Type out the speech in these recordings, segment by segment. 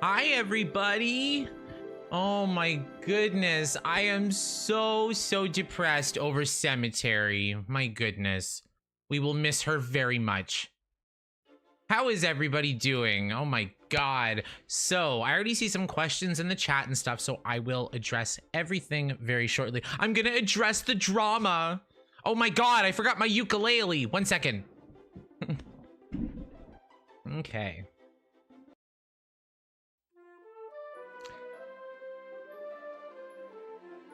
Hi, everybody. Oh my goodness. I am so depressed over Cemetery. My goodness. We will miss her very much. How is everybody doing? Oh my god. So I already see some questions in the chat and stuff, so I will address everything very shortly. I'm gonna address the drama. Oh my god, I forgot my ukulele. 1 second. Okay.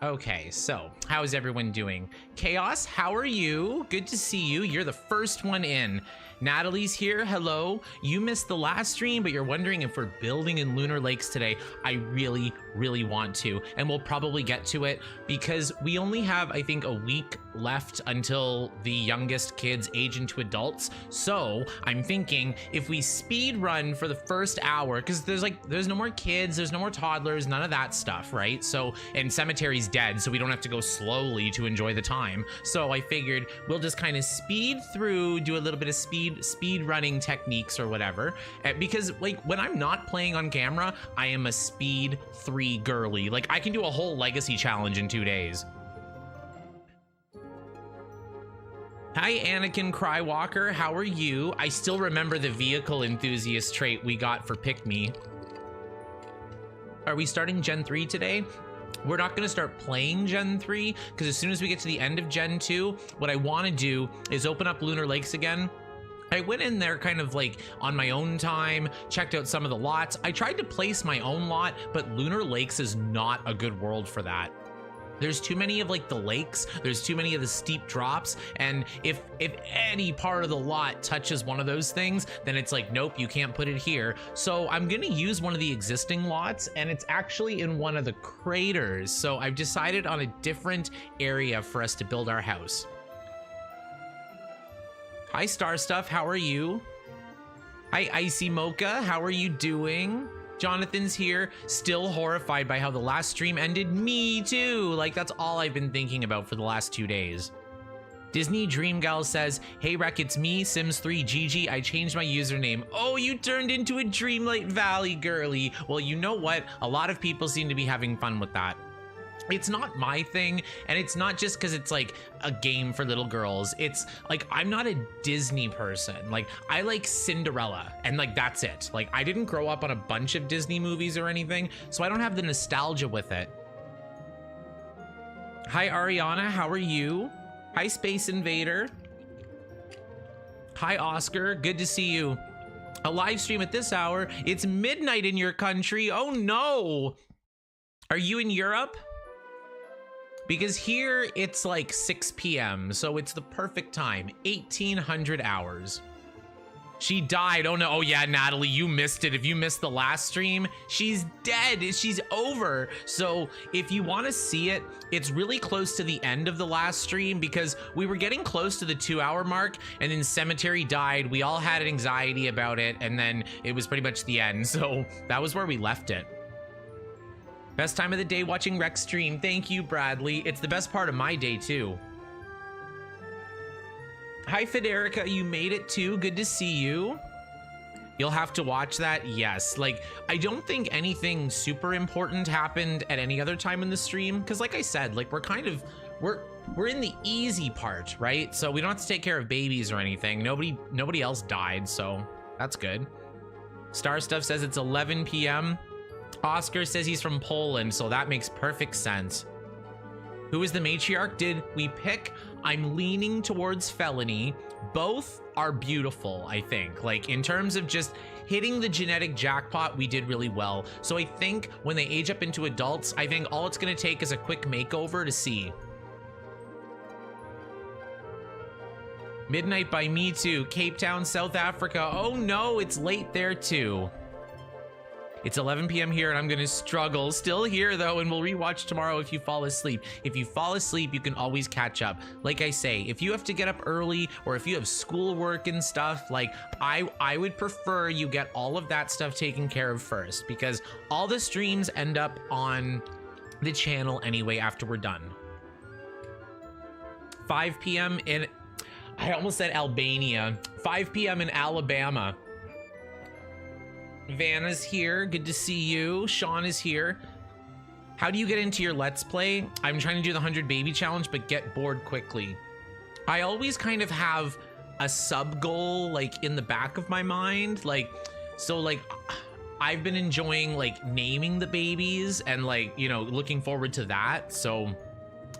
Okay, so how's everyone doing? Chaos, how are you? Good to see you. You're the first one in. Natalie's here. Hello. You missed the last stream, but you're wondering if we're building in Lunar Lakes today. I really want to, and we'll probably get to it because we only have, I think, a week left until the youngest kids age into adults. So I'm thinking if we speed run for the first hour, because there's no more kids, there's no more toddlers, none of that stuff, right? So, and Cemetery's dead, so we don't have to go slowly to enjoy the time. So I figured we'll just kind of speed through, do a little bit of speed running techniques or whatever, because like when I'm not playing on camera, I am a speed 3 girly. Like I can do a whole legacy challenge in 2 days. Hi, Anakin Crywalker. How are you? I still remember the vehicle enthusiast trait we got for Pick Me. Are we starting Gen 3 today? We're not going to start playing Gen 3 because as soon as we get to the end of Gen 2, what I want to do is open up Lunar Lakes again. I went in there kind of like on my own time, checked out some of the lots. I tried to place my own lot, but Lunar Lakes is not a good world for that. There's too many of like the lakes, there's too many of the steep drops, and if any part of the lot touches one of those things, then it's like, nope, you can't put it here. So I'm gonna use one of the existing lots, and it's actually in one of the craters. So I've decided on a different area for us to build our house. Hi, Star Stuff, how are you? Hi, Icy Mocha, how are you doing? Jonathan's here, still horrified by how the last stream ended. Me too. Like, that's all I've been thinking about for the last 2 days. Disney Dream Gal says, hey Rec, it's me, Sims3 Gigi. I changed my username. Oh, you turned into a Dreamlight Valley girly. Well, you know what? A lot of people seem to be having fun with that. It's not my thing, and it's not just because it's like a game for little girls. It's like I'm not a Disney person. Like I like Cinderella, and like that's it. Like I didn't grow up on a bunch of Disney movies or anything, so I don't have the nostalgia with it. Hi Ariana, how are you? Hi Space Invader. Hi Oscar, good to see you. A live stream at this hour. It's midnight in your country. Oh no. Are you in Europe? Because here it's like 6 p.m. so it's the perfect time. 1800 hours. She died. Oh no. Oh yeah, Natalie, you missed it. If you missed the last stream, she's dead. She's over. So if you want to see it, it's really close to the end of the last stream because we were getting close to the 2-hour mark and then Cemetery died. We all had anxiety about it and then it was pretty much the end. So that was where we left it. Best time of the day watching Rex stream. Thank you, Bradley. It's the best part of my day, too. Hi, Federica. You made it, too. Good to see you. You'll have to watch that. Yes. Like, I don't think anything super important happened at any other time in the stream. Because, like I said, like, we're in the easy part, right? So we don't have to take care of babies or anything. Nobody else died, so that's good. Star Stuff says it's 11 p.m. Oscar says he's from Poland, so that makes perfect sense. Who is the matriarch? Did we pick? I'm leaning towards Felony. Both are beautiful, I think. Like, in terms of just hitting the genetic jackpot, we did really well. So I think when they age up into adults, I think all it's going to take is a quick makeover to see. Midnight by me too. Cape Town, South Africa. Oh no, it's late there too. It's 11 p.m. here and I'm gonna struggle. Still here though, and we'll rewatch tomorrow if you fall asleep. If you fall asleep, you can always catch up. Like I say, if you have to get up early or if you have schoolwork and stuff, like I would prefer you get all of that stuff taken care of first because all the streams end up on the channel anyway after we're done. 5 p.m. in, I almost said Albania. 5 p.m. in Alabama. Vanna's here. Good to see you. Sean is here. How do you get into your Let's Play? I'm trying to do the 100 baby challenge, but get bored quickly. I always kind of have a sub goal like in the back of my mind. Like, so like I've been enjoying like naming the babies and like, you know, looking forward to that. So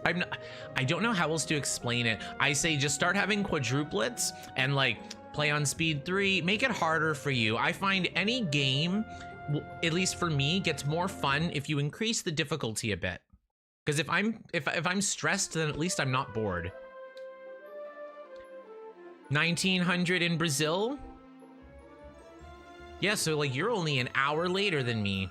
I don't know how else to explain it. I say just start having quadruplets and like play on speed 3, make it harder for you. I find any game, at least for me, gets more fun if you increase the difficulty a bit. Because if I'm stressed, then at least I'm not bored. 1900 in Brazil. Yeah, so like you're only an hour later than me.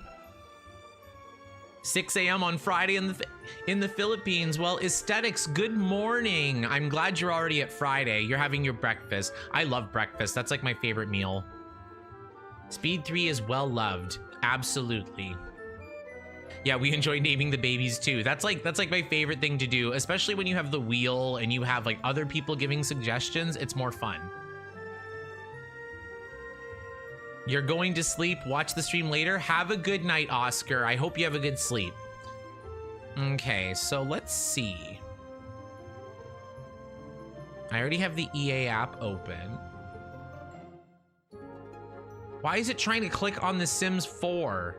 6 a.m. on Friday in the Philippines. Well, aesthetics, good morning. I'm glad you're already at Friday. You're having your breakfast. I love breakfast. That's like my favorite meal. Speed 3 is well loved. Absolutely. Yeah, we enjoy naming the babies too. That's like my favorite thing to do, especially when you have the wheel and you have like other people giving suggestions. It's more fun. You're going to sleep. Watch the stream later. Have a good night, Oscar. I hope you have a good sleep. Okay, so let's see. I already have the EA app open. Why is it trying to click on The Sims 4?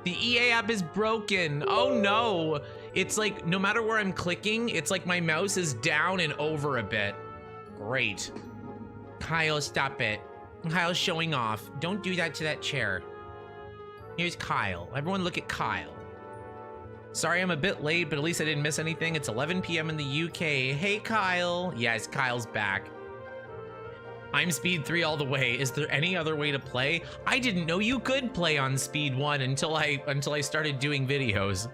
The EA app is broken. Oh no. It's like no matter where I'm clicking, it's like my mouse is down and over a bit. Great. Kyle, stop it. Kyle's showing off. Don't do that to that chair. Here's Kyle. Everyone look at Kyle. Sorry I'm a bit late, but at least I didn't miss anything. It's 11 p.m. in the UK. Hey, Kyle. Yes, Kyle's back. I'm speed 3 all the way. Is there any other way to play? I didn't know you could play on speed 1 until I started doing videos.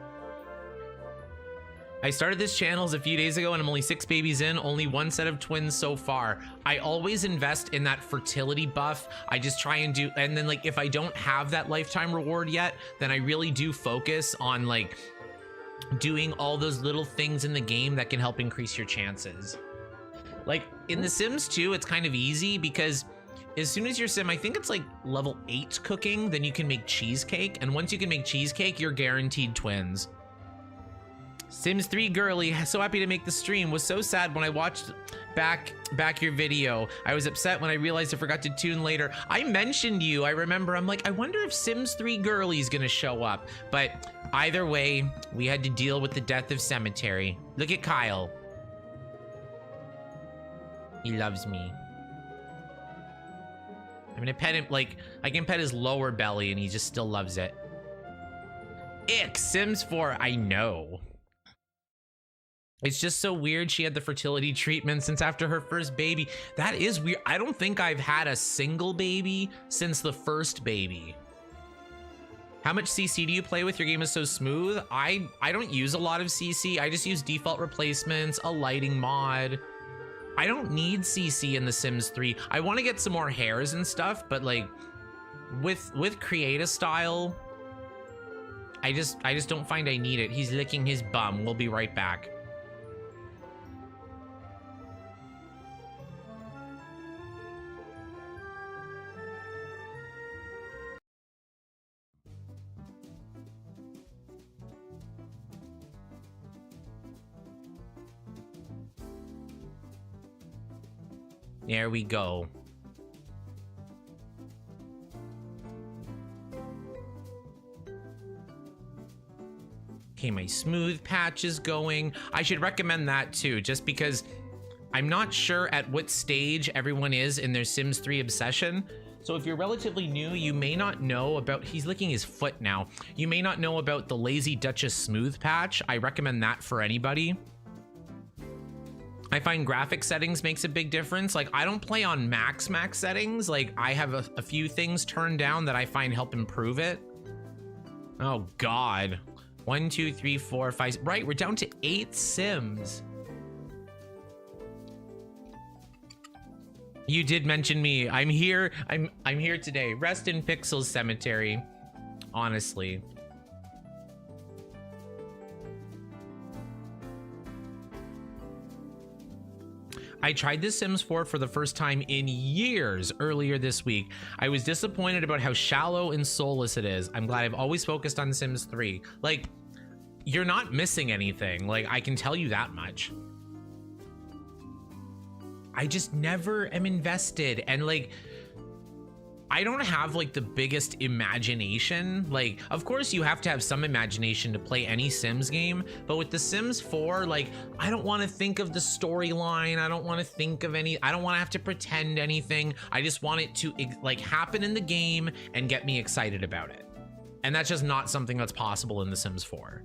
I started this channel a few days ago and I'm only 6 babies in, only 1 set of twins so far. I always invest in that fertility buff. I just try and do, and then like if I don't have that lifetime reward yet, then I really do focus on like doing all those little things in the game that can help increase your chances. Like in The Sims 2, it's kind of easy because as soon as your sim, I think it's like level 8 cooking, then you can make cheesecake. And once you can make cheesecake, you're guaranteed twins. Sims 3 girly, so happy to make the stream. Was so sad when I watched back your video. I was upset when I realized I forgot to tune later. I mentioned you. I remember. I'm like, I wonder if Sims 3 girly is gonna show up. But either way, we had to deal with the death of Cemetery. Look at Kyle. He loves me. I'm gonna pet him. Like I can pet his lower belly, and he just still loves it. Ick, Sims 4. I know. It's just so weird she had the fertility treatment since after her first baby. That is weird. I don't think I've had a single baby since the first baby. How much CC do you play with? Your game is so smooth. I don't use a lot of CC. I just use default replacements, a lighting mod. I don't need CC in The Sims 3. I want to get some more hairs and stuff, but like with create a style, I just don't find I need it. He's licking his bum. We'll be right back. There we go. Okay, my smooth patch is going. I should recommend that too, just because I'm not sure at what stage everyone is in their Sims 3 obsession. So if you're relatively new, you may not know about, he's licking his foot now. You may not know about the Lazy Duchess smooth patch. I recommend that for anybody. I find graphic settings makes a big difference. Like I don't play on max settings. Like I have a few things turned down that I find help improve it. Oh God. 1, 2, 3, 4, 5. Right, we're down to 8 Sims. You did mention me. I'm here. I'm here today. Rest in Pixels Cemetery. Honestly. I tried The Sims 4 for the first time in years earlier this week. I was disappointed about how shallow and soulless it is. I'm glad I've always focused on Sims 3. Like, you're not missing anything. Like, I can tell you that much. I just never am invested. And like, I don't have like the biggest imagination. Like, of course you have to have some imagination to play any Sims game, but with The Sims 4, like, I don't want to think of the storyline. I don't want to think of I don't want to have to pretend anything. I just want it to like happen in the game and get me excited about it. And that's just not something that's possible in The Sims 4.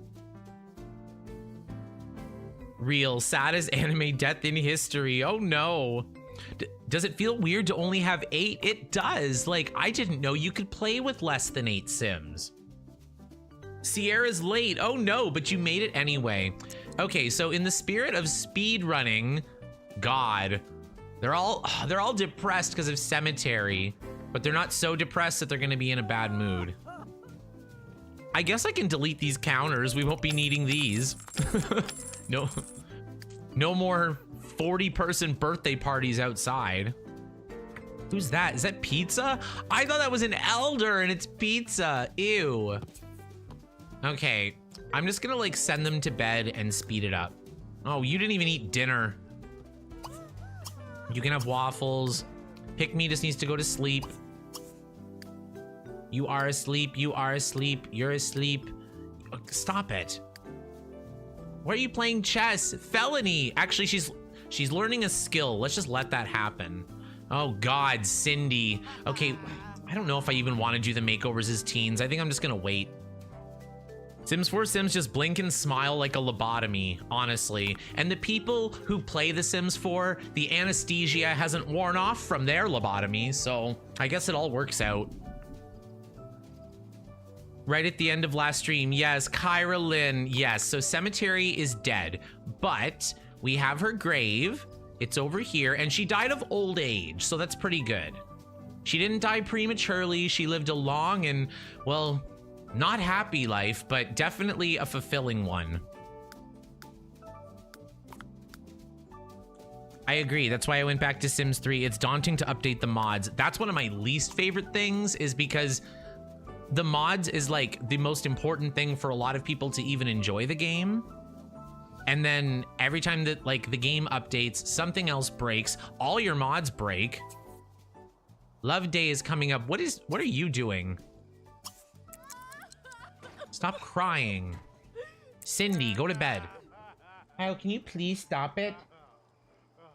Real saddest anime death in history. Oh no. Does it feel weird to only have 8? It does. Like, I didn't know you could play with less than 8 Sims. Sierra's late. Oh no, but you made it anyway. Okay, so in the spirit of speed running, God, they're all depressed because of Cemetery, but they're not so depressed that they're gonna be in a bad mood. I guess I can delete these counters. We won't be needing these. No more 40-person birthday parties outside. Who's that? Is that pizza? I thought that was an elder and it's pizza. Ew. Okay, I'm just gonna like send them to bed and speed it up. Oh, you didn't even eat dinner. You can have waffles. Pick Me just needs to go to sleep. You are asleep. You are asleep. You're asleep. Stop it. Why are you playing chess? Felony. Actually, she's learning a skill. Let's just let that happen. Oh God, Cindy. Okay, I don't know if I even want to do the makeovers as teens. I think I'm just gonna wait. Sims 4 Sims just blink and smile like a lobotomy, honestly. And the people who play The Sims 4, the anesthesia hasn't worn off from their lobotomy, so I guess it all works out. Right at the end of last stream, yes, Kyra Lynn, yes. So Cemetery is dead, but we have her grave. It's over here, and she died of old age, so that's pretty good. She didn't die prematurely. She lived a long and, well, not happy life, but definitely a fulfilling one. I agree. That's why I went back to Sims 3. It's daunting to update the mods. That's one of my least favorite things, is because the mods is like the most important thing for a lot of people to even enjoy the game. And then every time that like the game updates, something else breaks. All your mods break. Love Day is coming up. What are you doing? Stop crying. Cindy, go to bed. Kyle, can you please stop it?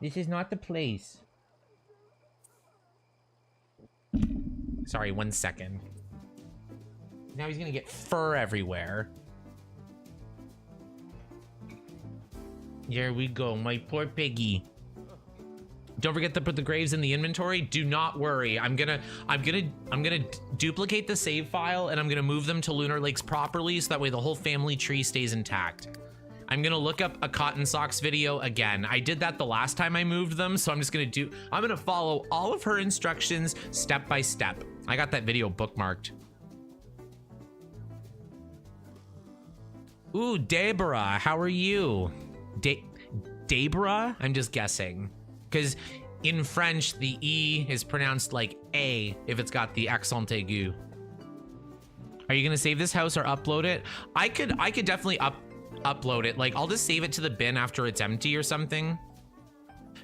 This is not the place. Sorry, 1 second. Now he's gonna get fur everywhere. Here we go, my poor piggy. Don't forget to put the graves in the inventory. Do not worry. I'm gonna duplicate the save file and I'm gonna move them to Lunar Lakes properly so that way the whole family tree stays intact. I'm gonna look up a cotton socks video again. I did that the last time I moved them, so I'm gonna follow all of her instructions step by step. I got that video bookmarked. Ooh, Deborah, how are you? Deborah? I'm just guessing. Because in French, the E is pronounced like A if it's got the accent aigu. Are you gonna save this house or upload it? I could definitely upload it. Like, I'll just save it to the bin after it's empty or something.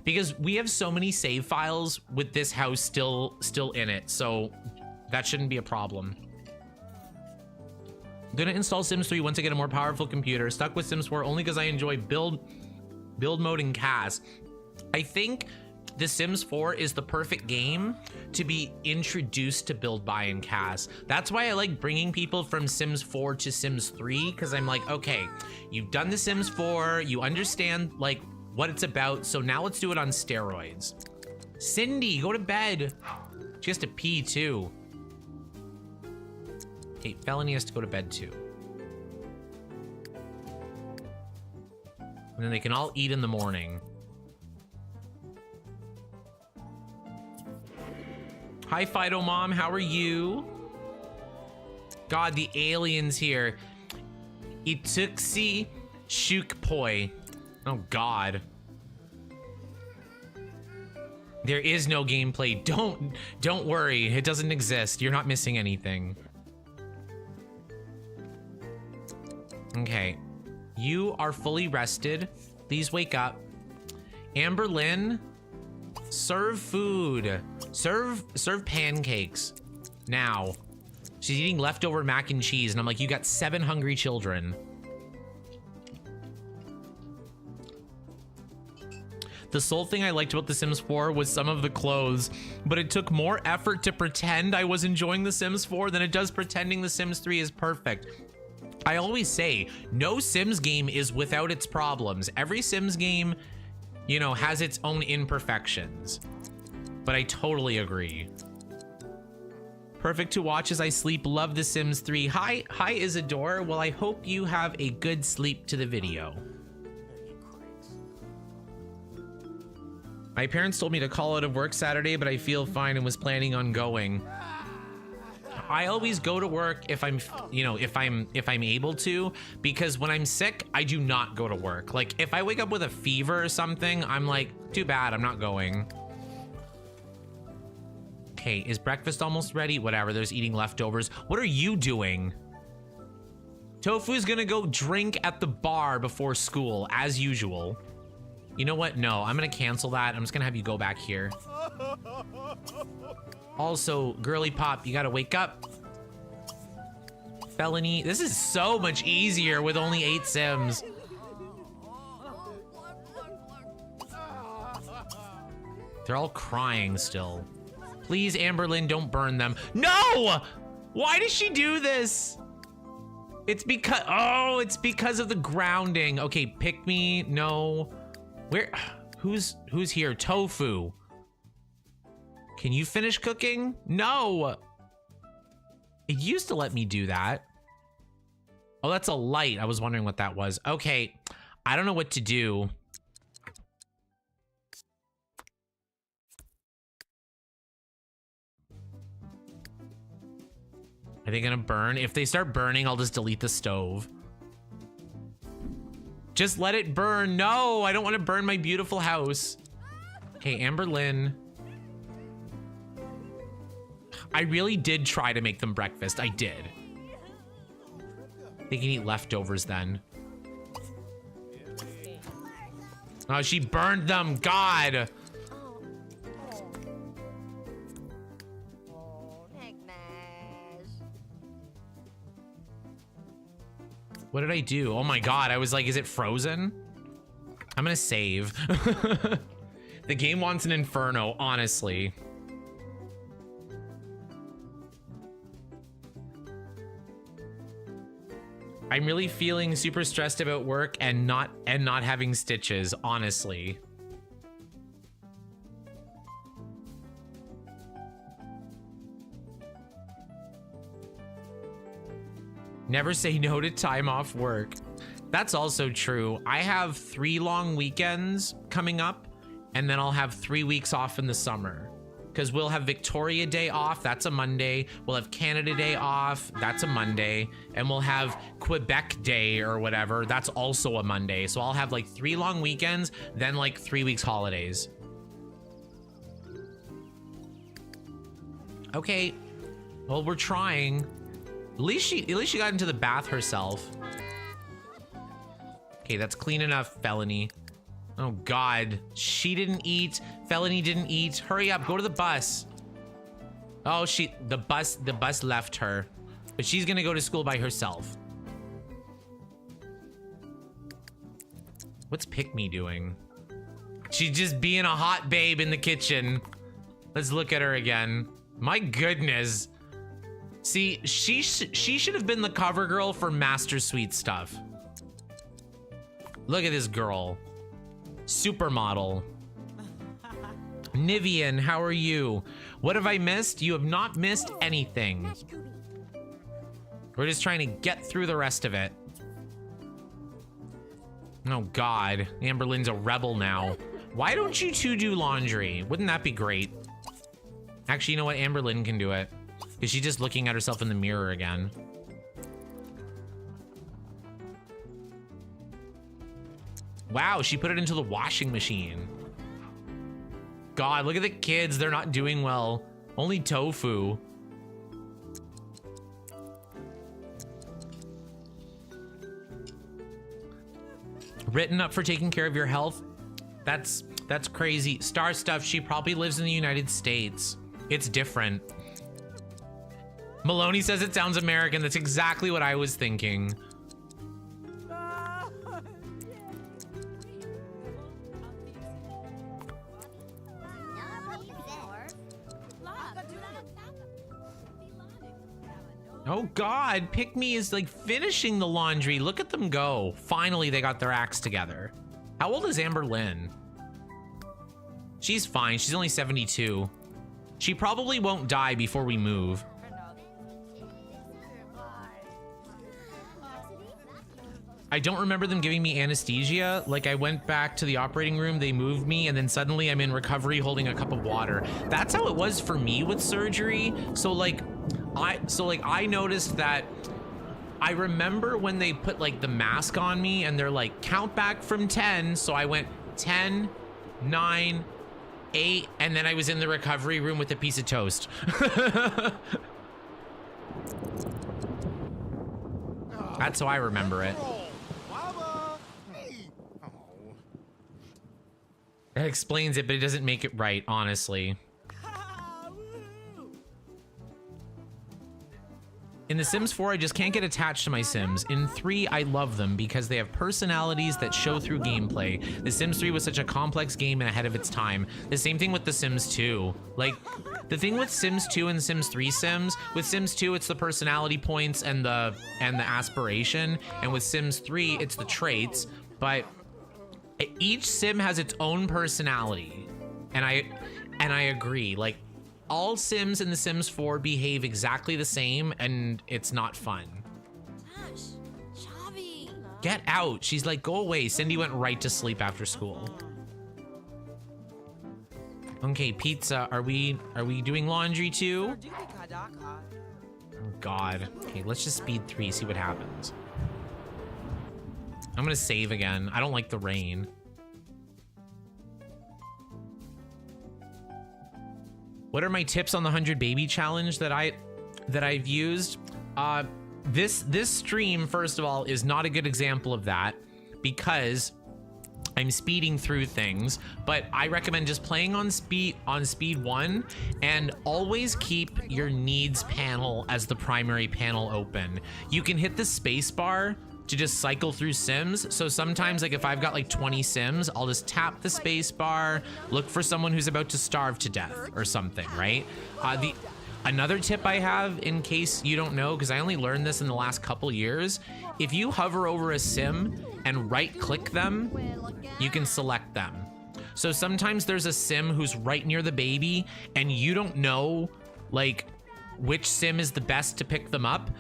Because we have so many save files with this house still in it, so that shouldn't be a problem. I'm gonna install Sims 3 once I get a more powerful computer. Stuck with Sims 4 only because I enjoy build mode and CAS. I think The Sims 4 is the perfect game to be introduced to build, buy, and CAS. That's why I like bringing people from Sims 4 to Sims 3, because I'm like, okay, you've done The Sims 4, you understand like what it's about, so now let's do it on steroids. Cindy, go to bed. She has to pee too. Okay, Felony has to go to bed too. And then they can all eat in the morning. Hi, Fido Mom, how are you? God, the aliens here. Ituxi Shukpoi. Oh, God. There is no gameplay. Don't worry. It doesn't exist. You're not missing anything. Okay. You are fully rested. Please wake up. Amberlynn, serve food. Serve pancakes. Now. She's eating leftover mac and cheese, and I'm like, you got 7 hungry children. The sole thing I liked about The Sims 4 was some of the clothes, but it took more effort to pretend I was enjoying The Sims 4 than it does pretending The Sims 3 is perfect. I always say, no Sims game is without its problems. Every Sims game, you know, has its own imperfections. But I totally agree. Perfect to watch as I sleep. Love The Sims 3. Hi Isadore. Well, I hope you have a good sleep to the video. My parents told me to call out of work Saturday, but I feel fine and was planning on going. I always go to work if I'm, you know, if I'm able to, because when I'm sick, I do not go to work. Like if I wake up with a fever or something, I'm like, too bad, I'm not going. Okay, is breakfast almost ready? Whatever, there's eating leftovers. What are you doing? Tofu's gonna go drink at the bar before school, as usual. You know what? No, I'm gonna cancel that. I'm just gonna have you go back here. Also, girly pop, you gotta wake up. Felony. This is so much easier with only 8 Sims. They're all crying still. Please, Amberlynn, don't burn them. No! Why does she do this? It's because, oh, it's because of the grounding. Okay, pick me. No. Where, who's here? Tofu. Can you finish cooking? No. It used to let me do that. Oh, that's a light. I was wondering what that was. Okay, I don't know what to do. Are they gonna burn? If they start burning, I'll just delete the stove. Just let it burn. No, I don't want to burn my beautiful house. Okay, Amberlynn. I really did try to make them breakfast. I did. They can eat leftovers then. Oh, she burned them. God. What did I do? Oh my God, I was like, is it frozen? I'm gonna save. The game wants an inferno, honestly. I'm really feeling super stressed about work and not having stitches, honestly. Never say no to time off work. That's also true. I have 3 long weekends coming up, and then I'll have 3 weeks off in the summer. Because we'll have Victoria Day off, that's a Monday. We'll have Canada Day off, that's a Monday. And we'll have Quebec Day or whatever, that's also a Monday. So I'll have like 3 long weekends, then like 3 weeks holidays. Okay, well, we're trying. At least she got into the bath herself. Okay, that's clean enough, Felony. Oh God, she didn't eat. Felony didn't eat. Hurry up, go to the bus. Oh, the bus left her, but she's gonna go to school by herself. What's Pick Me doing? She's just being a hot babe in the kitchen. Let's look at her again. My goodness. See, she should have been the cover girl for Master Suite stuff. Look at this girl. Supermodel. Nivian, how are you? What have I missed? You have not missed anything. We're just trying to get through the rest of it. Oh God, Amberlynn's a rebel now. Why don't you two do laundry? Wouldn't that be great? Actually, you know what? Amberlynn can do it. Is she just looking at herself in the mirror again? Wow, she put it into the washing machine. God, look at the kids. They're not doing well. Only tofu. Written up for taking care of your health. That's crazy. Star Stuff, she probably lives in the United States. It's different. Maloney says it sounds American. That's exactly what I was thinking. Oh God, Pick Me is like finishing the laundry. Look at them go. Finally, they got their acts together. How old is Amber Lynn? She's fine. She's only 72. She probably won't die before we move. I don't remember them giving me anesthesia. Like, I went back to the operating room, they moved me, and then suddenly I'm in recovery holding a cup of water. That's how it was for me with surgery. So I noticed that I remember when they put like the mask on me and they're like, count back from 10. So I went 10, 9, 8, and then I was in the recovery room with a piece of toast. That's how I remember it. That explains it, but it doesn't make it right, honestly. In The Sims 4, I just can't get attached to my Sims. In 3, I love them because they have personalities that show through gameplay. The Sims 3 was such a complex game and ahead of its time. The same thing with The Sims 2. Like, the thing with Sims 2 and Sims 3 Sims, with Sims 2, it's the personality points and the aspiration, and with Sims 3, it's the traits, but each Sim has its own personality. And I agree. Like, all Sims in The Sims 4 behave exactly the same, and it's not fun. Get out. She's like, go away. Cindy went right to sleep after school. Okay, pizza. Are we doing laundry too? Oh God. Okay, let's just speed 3, see what happens. I'm gonna save again. I don't like the rain. What are my tips on the 100 baby challenge that I've used? This stream, first of all, is not a good example of that because I'm speeding through things, but I recommend just playing on speed 1 and always keep your needs panel as the primary panel open. You can hit the space bar to just cycle through Sims. So sometimes, like if I've got like 20 Sims, I'll just tap the space bar, look for someone who's about to starve to death or something, right? Another tip I have, in case you don't know, because I only learned this in the last couple years, if you hover over a Sim and right click them, you can select them. So sometimes there's a Sim who's right near the baby and you don't know like which Sim is the best to pick them up.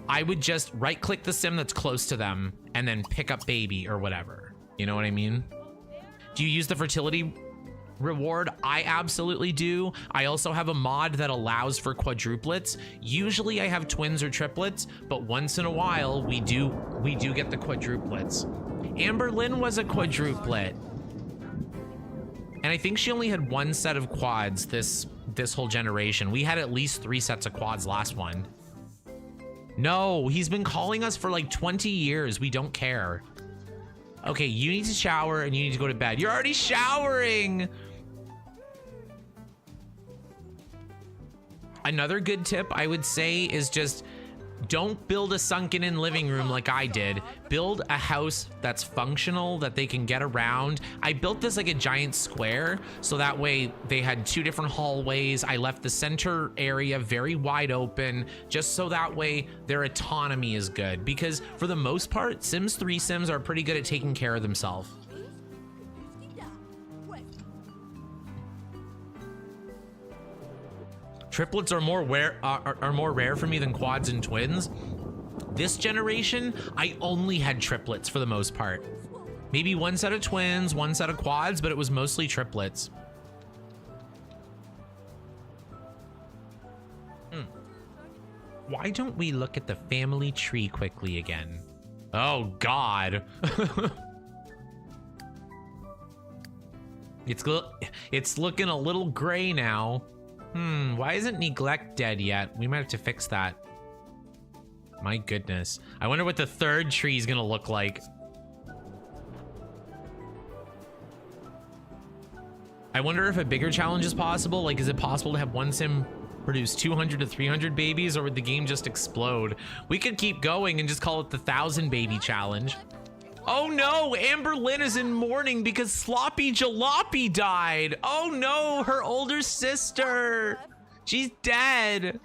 I would just right click the Sim that's close to them and then pick up baby or whatever. You know what I mean? Do you use the fertility reward? I absolutely do. I also have a mod that allows for quadruplets. Usually I have twins or triplets, but once in a while we do get the quadruplets. Amber Lynn was a quadruplet. And I think she only had 1 set of quads this whole generation. We had at least 3 sets of quads last one. No, he's been calling us for like 20 years. We don't care. Okay, you need to shower and you need to go to bed. You're already showering. Another good tip I would say is just don't build a sunken-in living room like I did. Build a house that's functional, that they can get around. I built this like a giant square, so that way they had 2 different hallways. I left the center area very wide open, just so that way their autonomy is good. Because for the most part, Sims 3 Sims are pretty good at taking care of themselves. Triplets are more rare for me than quads and twins. This generation, I only had triplets for the most part. Maybe 1 set of twins, 1 set of quads, but it was mostly triplets. Why don't we look at the family tree quickly again? Oh God. It's looking a little gray now. Why isn't Neglect dead yet? We might have to fix that. My goodness. I wonder what the third tree is gonna look like. I wonder if a bigger challenge is possible. Like, is it possible to have one sim produce 200 to 300 babies, or would the game just explode? We could keep going and just call it the 1,000 baby challenge. Oh no, Amber Lynn is in mourning because Sloppy Jalopy died. Oh no, her older sister. She's dead.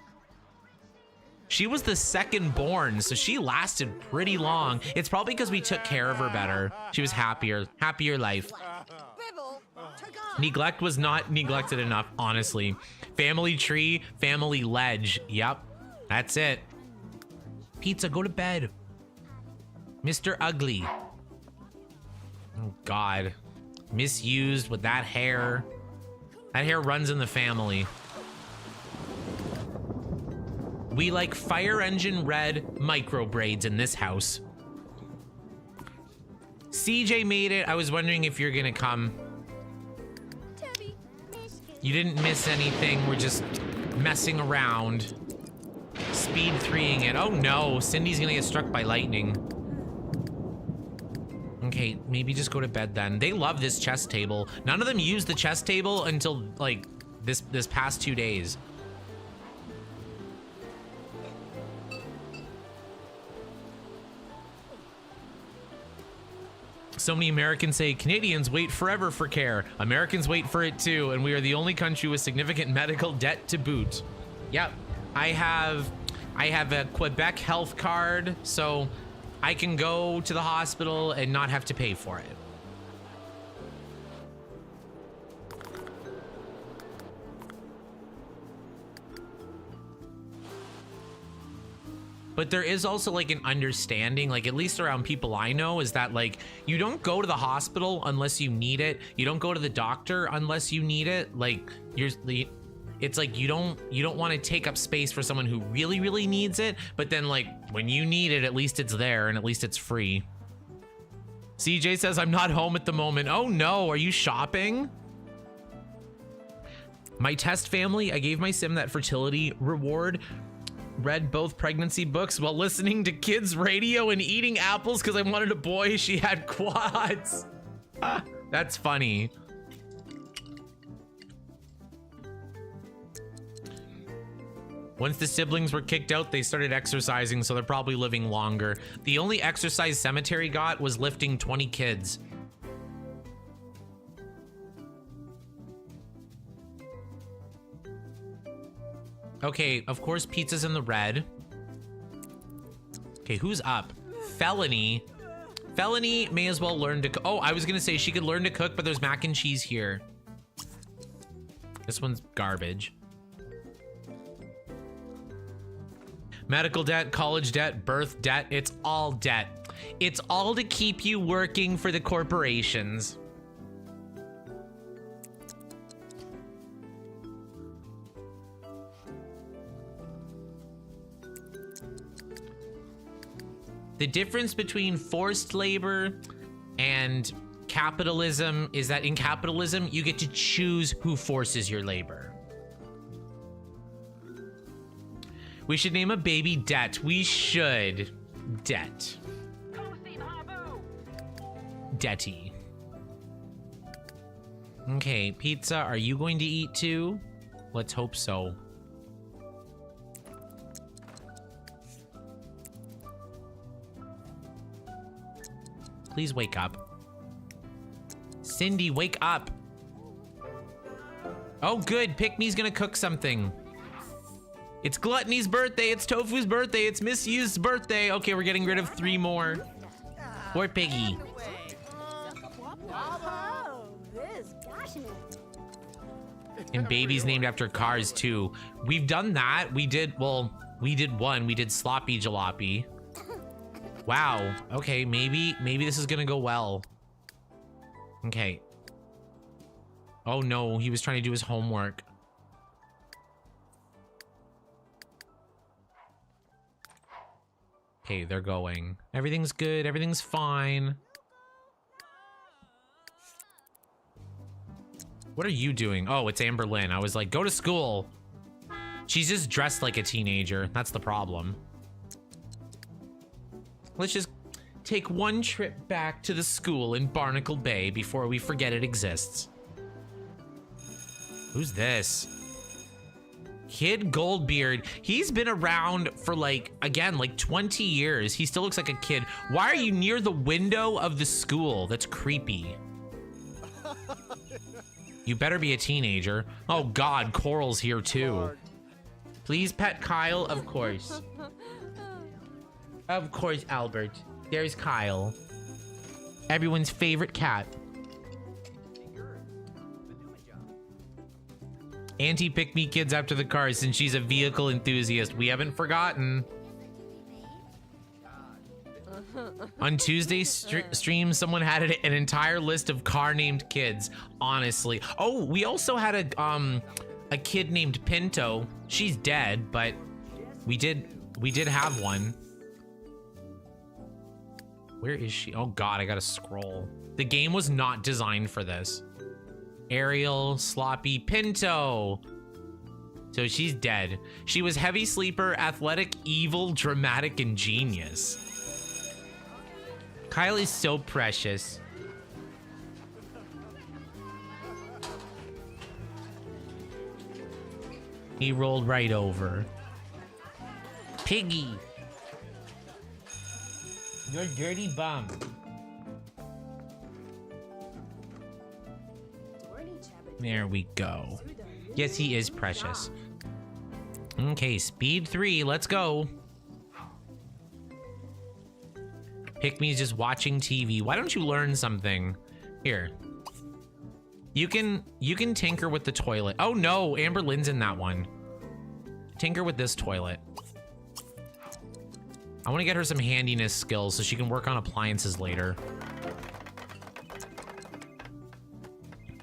She was the second born, so she lasted pretty long. It's probably because we took care of her better. She was happier life. Neglect was not neglected enough, honestly. Family tree, family ledge. Yep, that's it. Pizza, go to bed. Mr. Ugly. Oh, God. Misused with that hair. That hair runs in the family. We like fire engine red micro braids in this house. CJ made it. I was wondering if you're gonna come. You didn't miss anything. We're just messing around. Speed 3ing it. Oh no, Cindy's gonna get struck by lightning. Okay, maybe just go to bed then. They love this chess table. None of them use the chess table until like this past 2 days. So many Americans say Canadians wait forever for care. Americans wait for it too, and we are the only country with significant medical debt to boot. Yep, I have a Quebec health card, so I can go to the hospital and not have to pay for it. But there is also like an understanding, like at least around people I know, is that like you don't go to the hospital unless you need it. You don't go to the doctor unless you need it. Like it's like you don't want to take up space for someone who really needs it, but then like when you need it, at least it's there and at least it's free. CJ says I'm not home at the moment. Oh no, are you shopping? My test family, I gave my sim that fertility reward. Read both pregnancy books while listening to kids radio and eating apples because I wanted a boy. She had quads. That's funny. Once the siblings were kicked out, they started exercising, so they're probably living longer. The only exercise Cemetery got was lifting 20 kids. Okay, of course pizza's in the red. Okay, who's up? Felony. Felony may as well learn to cook. Oh, I was gonna say she could learn to cook, but there's mac and cheese here. This one's garbage. Medical debt, college debt, birth debt, it's all debt. It's all to keep you working for the corporations. The difference between forced labor and capitalism is that in capitalism, you get to choose who forces your labor. We should name a baby Debt. We should. Debt. Detty. Okay, pizza, are you going to eat too? Let's hope so. Please wake up. Cindy, wake up. Oh, good. Pick Me's gonna cook something. It's Gluttony's birthday. It's Tofu's birthday. It's Misused's birthday. Okay, we're getting rid of 3 more. Poor Piggy. And babies named after cars too. We've done that. We did one. We did Sloppy Jalopy. Wow. Okay, maybe this is gonna go well. Okay. Oh no, he was trying to do his homework. Okay, they're going. Everything's good. Everything's fine. What are you doing? Oh, it's Amber Lynn. I was like, go to school. She's just dressed like a teenager. That's the problem. Let's just take one trip back to the school in Barnacle Bay before we forget it exists. Who's this? Kid Goldbeard. He's been around for like, again, like 20 years. He still looks like a kid. Why are you near the window of the school? That's creepy. You better be a teenager. Oh God, Coral's here too. Please pet Kyle, of course. Of course, Albert. There's Kyle. Everyone's favorite cat. Auntie picked me kids after the car since she's a vehicle enthusiast. We haven't forgotten. On Tuesday's stream, someone had an entire list of car-named kids. Honestly. Oh, we also had a kid named Pinto. She's dead, but we did have one. Where is she? Oh God, I gotta scroll. The game was not designed for this. Ariel, Sloppy, Pinto. So she's dead. She was heavy sleeper, athletic, evil, dramatic, and genius. Kylie's so precious. He rolled right over. Piggy. You're a dirty bum. There we go. Yes, he is precious. Okay, speed 3, let's go. Pick me's just watching TV. Why don't you learn something? Here. You can tinker with the toilet. Oh no, Amber Lynn's in that one. Tinker with this toilet. I want to get her some handiness skills so she can work on appliances later.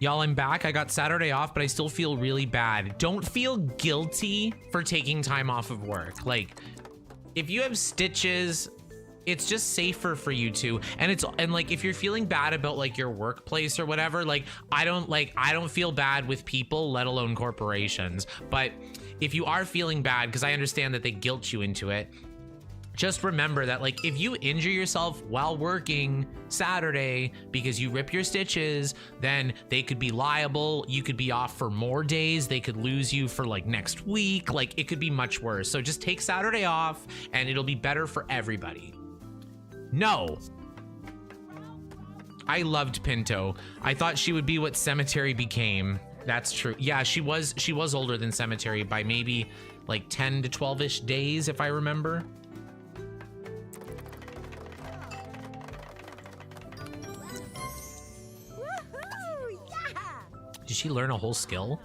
Y'all, I'm back. I got Saturday off, but I still feel really bad. Don't feel guilty for taking time off of work. Like, if you have stitches, it's just safer for you to. And like, if you're feeling bad about like your workplace or whatever, like I don't feel bad with people, let alone corporations. But if you are feeling bad, because I understand that they guilt you into it, just remember that like if you injure yourself while working Saturday because you rip your stitches, then they could be liable. You could be off for more days. They could lose you for like next week. Like it could be much worse. So just take Saturday off and it'll be better for everybody. No. I loved Pinto. I thought she would be what Cemetery became. That's true. Yeah, she was older than Cemetery by maybe like 10 to 12-ish days, if I remember. Did she learn a whole skill?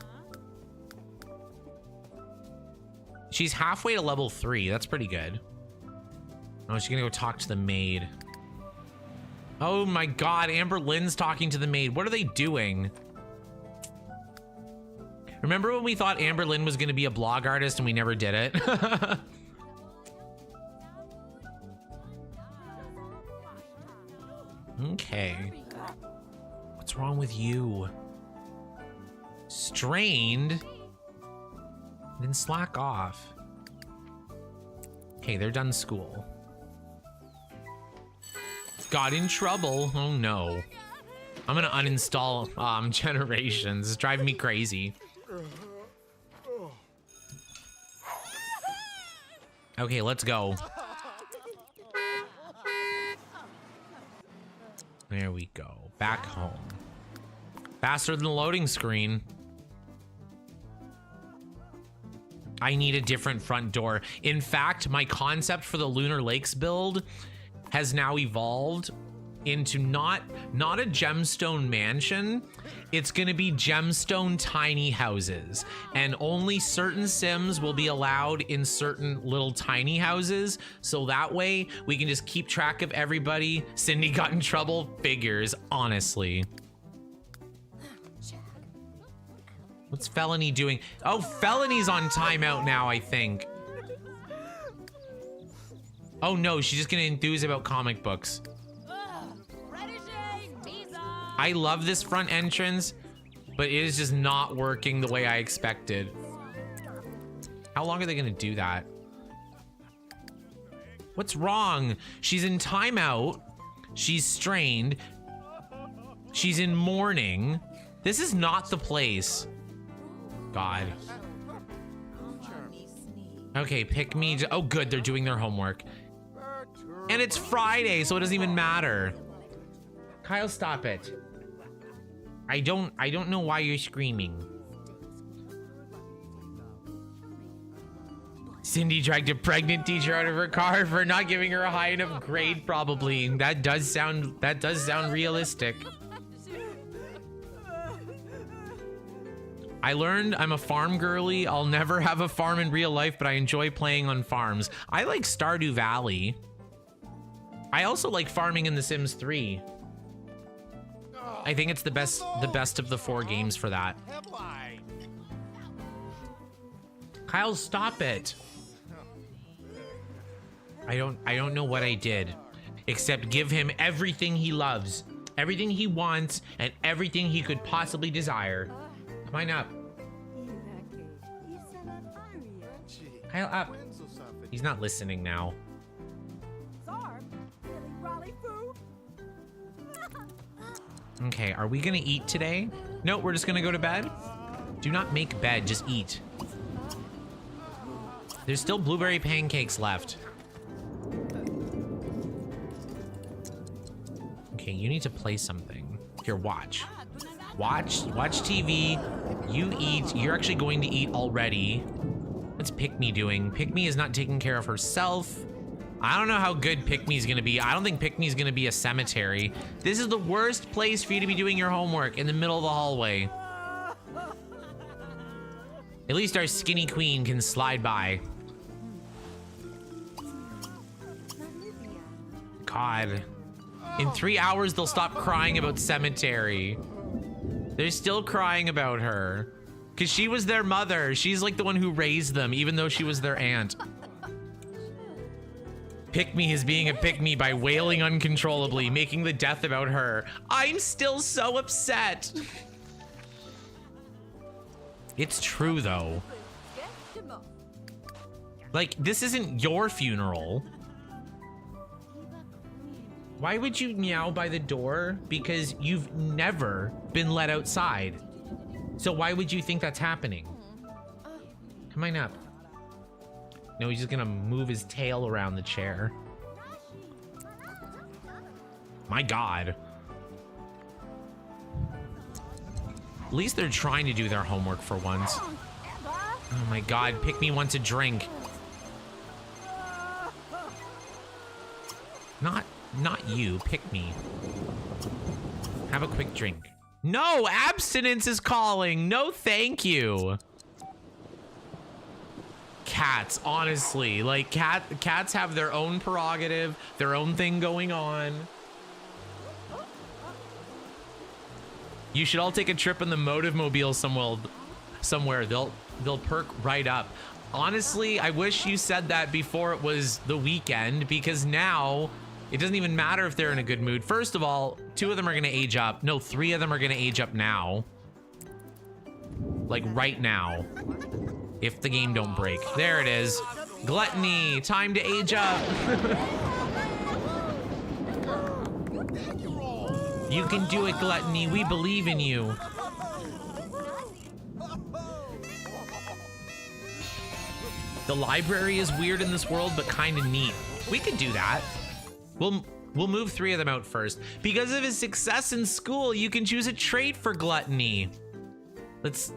She's halfway to level 3. That's pretty good. Oh, she's gonna go talk to the maid. Oh my God, Amber Lynn's talking to the maid. What are they doing? Remember when we thought Amber Lynn was gonna be a blog artist and we never did it? Okay. What's wrong with you? Strained? Then slack off. Okay, they're done school. Got in trouble. Oh no. I'm gonna uninstall Generations. It's driving me crazy. Okay, let's go. There we go. Back home. Faster than the loading screen. I need a different front door. In fact, my concept for the Lunar Lakes build has now evolved into not a gemstone mansion. It's gonna be gemstone tiny houses, and only certain Sims will be allowed in certain little tiny houses, so that way we can just keep track of everybody. Cindy got in trouble, figures, honestly. What's Felony doing? Oh, Felony's on timeout now, I think. Oh no, she's just gonna enthuse about comic books. I love this front entrance. but it is just not working the way I expected. How long are they gonna do that? What's wrong? She's in timeout. She's strained. She's in mourning. This is not the place. God. Okay, pick me. Oh, good. They're doing their homework. And it's Friday, so it doesn't even matter. Kyle, stop it. I don't know why you're screaming. Cindy dragged a pregnant teacher out of her car for not giving her a high enough grade, probably. That does sound realistic. I learned I'm a farm girly. I'll never have a farm in real life, but I enjoy playing on farms. I like Stardew Valley. I also like farming in The Sims 3. I think it's the best of the 4 games for that. Kyle, stop it. I don't know what I did, except give him everything he loves, everything he wants, and everything he could possibly desire. Come on up. Kyle, up. He's not listening now. Okay, are we gonna eat today? No, we're just gonna go to bed. Do not make bed, just eat. There's still blueberry pancakes left. Okay, you need to play something. Here, watch. Watch TV. You eat. You're actually going to eat already. What's Pick Me doing? Pick Me is not taking care of herself. I don't know how good Pick Me is gonna be. I don't think Pick Me is gonna be a cemetery. This is the worst place for you to be doing your homework, in the middle of the hallway. At least our skinny queen can slide by. God. In 3 hours, they'll stop crying about cemetery. They're still crying about her. Because she was their mother. She's like the one who raised them, even though she was their aunt. Pick Me is being a pick me by wailing uncontrollably, making the death about her. I'm still so upset. It's true, though. Like, this isn't your funeral. Why would you meow by the door? Because you've never been let outside. So why would you think that's happening? Come on up. No, he's just gonna move his tail around the chair. My God. At least they're trying to do their homework for once. Oh my God, Pick Me wants a drink. Not you, Pick Me. Have a quick drink. No, abstinence is calling. No, thank you. Cats, honestly, like cats have their own prerogative, their own thing going on. You should all take a trip in the Motive Mobile somewhere. They'll perk right up. Honestly, I wish you said that before it was the weekend, because now it doesn't even matter if they're in a good mood. First of all, 2 of them are gonna age up. No, 3 of them are gonna age up now. Like right now. If the game don't break. There it is. Gluttony, time to age up. You can do it, Gluttony. We believe in you. The library is weird in this world, but kind of neat. We could do that. We'll move 3 of them out first. Because of his success in school, you can choose a trait for Gluttony. Let's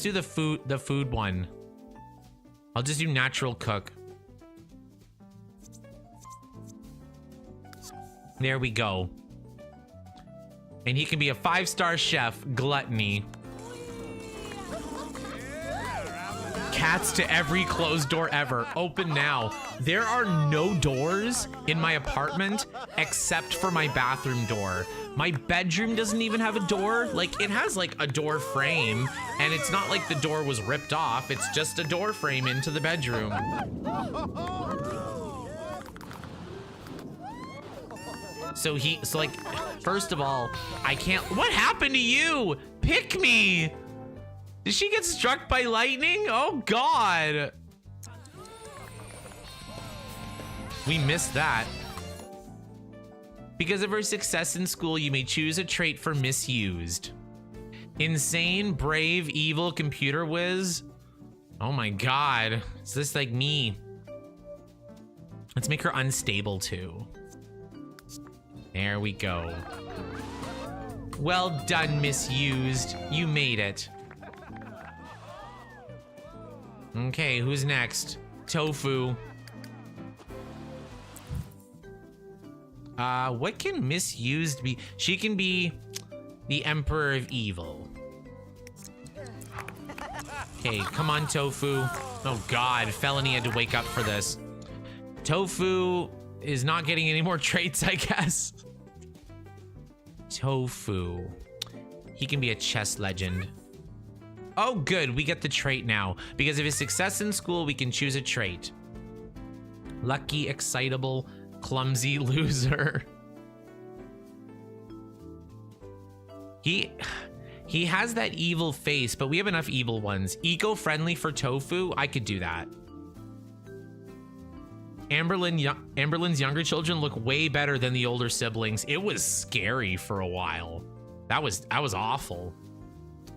do the food one. I'll just do natural cook. There we go. And he can be a 5-star chef, Gluttony. Cats to every closed door ever. Open now. There are no doors in my apartment except for my bathroom door. My bedroom doesn't even have a door. Like, it has like a door frame, and it's not like the door was ripped off. It's just a door frame into the bedroom. So like, first of all, I can't. What happened to you? Pick me. Did she get struck by lightning? Oh God. We missed that. Because of her success in school, you may choose a trait for misused. Insane, brave, evil, computer whiz. Oh my God. Is this like me? Let's make her unstable too. There we go. Well done, misused. You made it. Okay, who's next? Tofu. What can misused be? She can be the Emperor of Evil. Okay, come on, Tofu. Oh God, Felony had to wake up for this. Tofu is not getting any more traits, I guess. Tofu. He can be a chess legend. Oh, good, we get the trait now. Because of his success in school, we can choose a trait. Lucky, excitable, clumsy, loser. He has that evil face, but we have enough evil ones. Eco-friendly for Tofu, I could do that. Amberlin's younger children look way better than the older siblings. It was scary for a while. That was awful.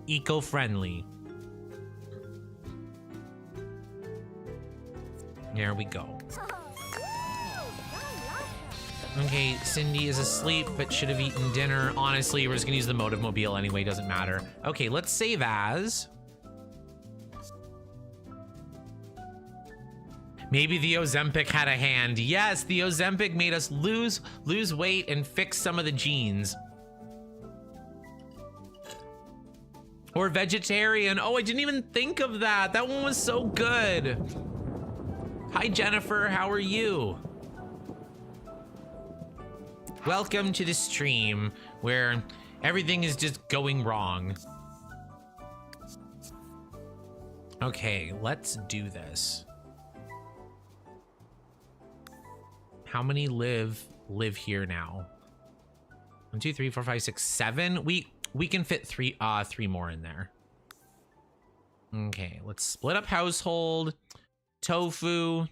Eco-friendly. There we go. Okay, Cindy is asleep, but should have eaten dinner. Honestly, we're just gonna use the motive mobile anyway, doesn't matter. Okay, let's save as. Maybe the Ozempic had a hand. Yes, the Ozempic made us lose weight and fix some of the genes. Or vegetarian. Oh, I didn't even think of that. That one was so good. Hi, Jennifer, how are you? Welcome to the stream where everything is just going wrong. Okay, let's do this. How many live here now? 1, 2, 3, 4, 5, 6, 7. We can fit three more in there. Okay, let's split up household, tofu,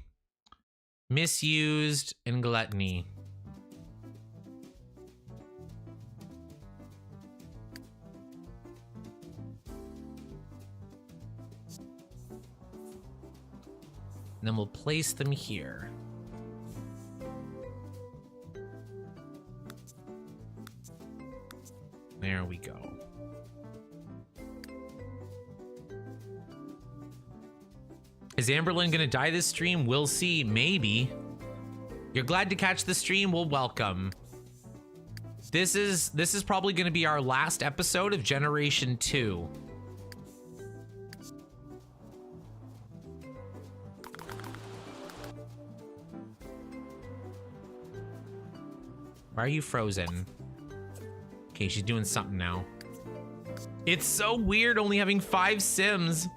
misused, and gluttony. And then we'll place them here. There we go. Is Amberlin gonna die this stream? We'll see, maybe. You're glad to catch the stream? Well, welcome. This is probably gonna be our last episode of Generation 2. Why are you frozen? Okay, she's doing something now. It's so weird only having 5 Sims.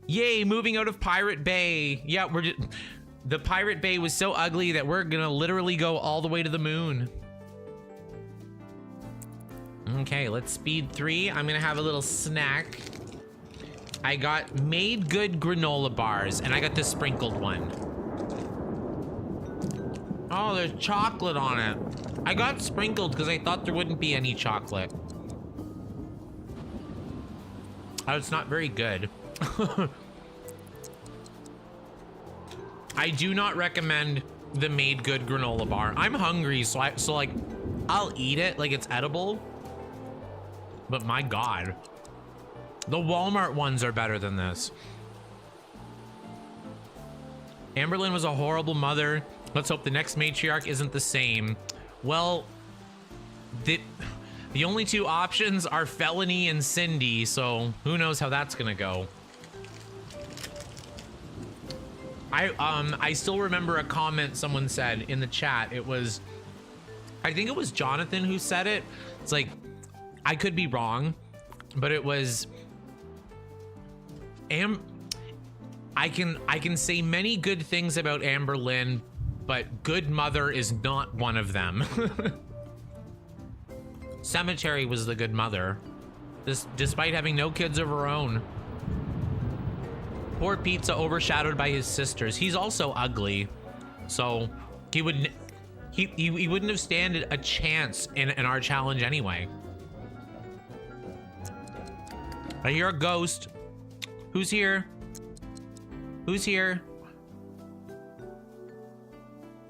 Yay, moving out of Pirate Bay. Yeah, the Pirate Bay was so ugly that we're gonna literally go all the way to the moon. Okay, let's speed 3. I'm gonna have a little snack. I got made good granola bars and I got the sprinkled one. Oh, there's chocolate on it. I got sprinkled because I thought there wouldn't be any chocolate. Oh, it's not very good. I do not recommend the made good granola bar. I'm hungry, so like I'll eat it like it's edible. But my God, the Walmart ones are better than this. Amberlin was a horrible mother. Let's hope the next matriarch isn't the same. Well, the only 2 options are Felony and Cindy, so who knows how that's gonna go. I still remember a comment someone said in the chat. It was, I think it was Jonathan who said it. It's like, I could be wrong, but it was, I can say many good things about Amberlin, but good mother is not one of them. Cemetery was the good mother, despite having no kids of her own. Poor Pizza overshadowed by his sisters. He's also ugly, so he wouldn't have stand a chance in our challenge anyway. I hear a ghost. Who's here? Who's here?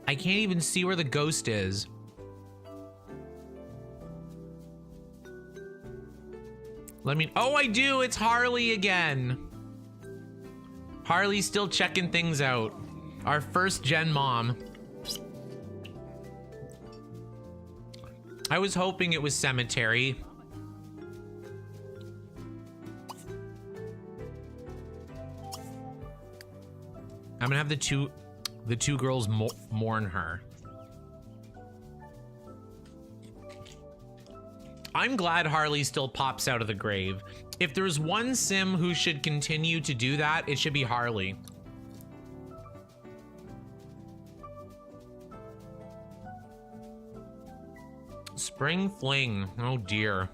I can't even see where the ghost is. Oh, I do. It's Harley again. Harley's still checking things out. Our first gen mom. I was hoping it was Cemetery. I'm gonna have the two girls mourn her. I'm glad Harley still pops out of the grave. If there's one sim who should continue to do that, it should be Harley. Spring fling. Oh dear.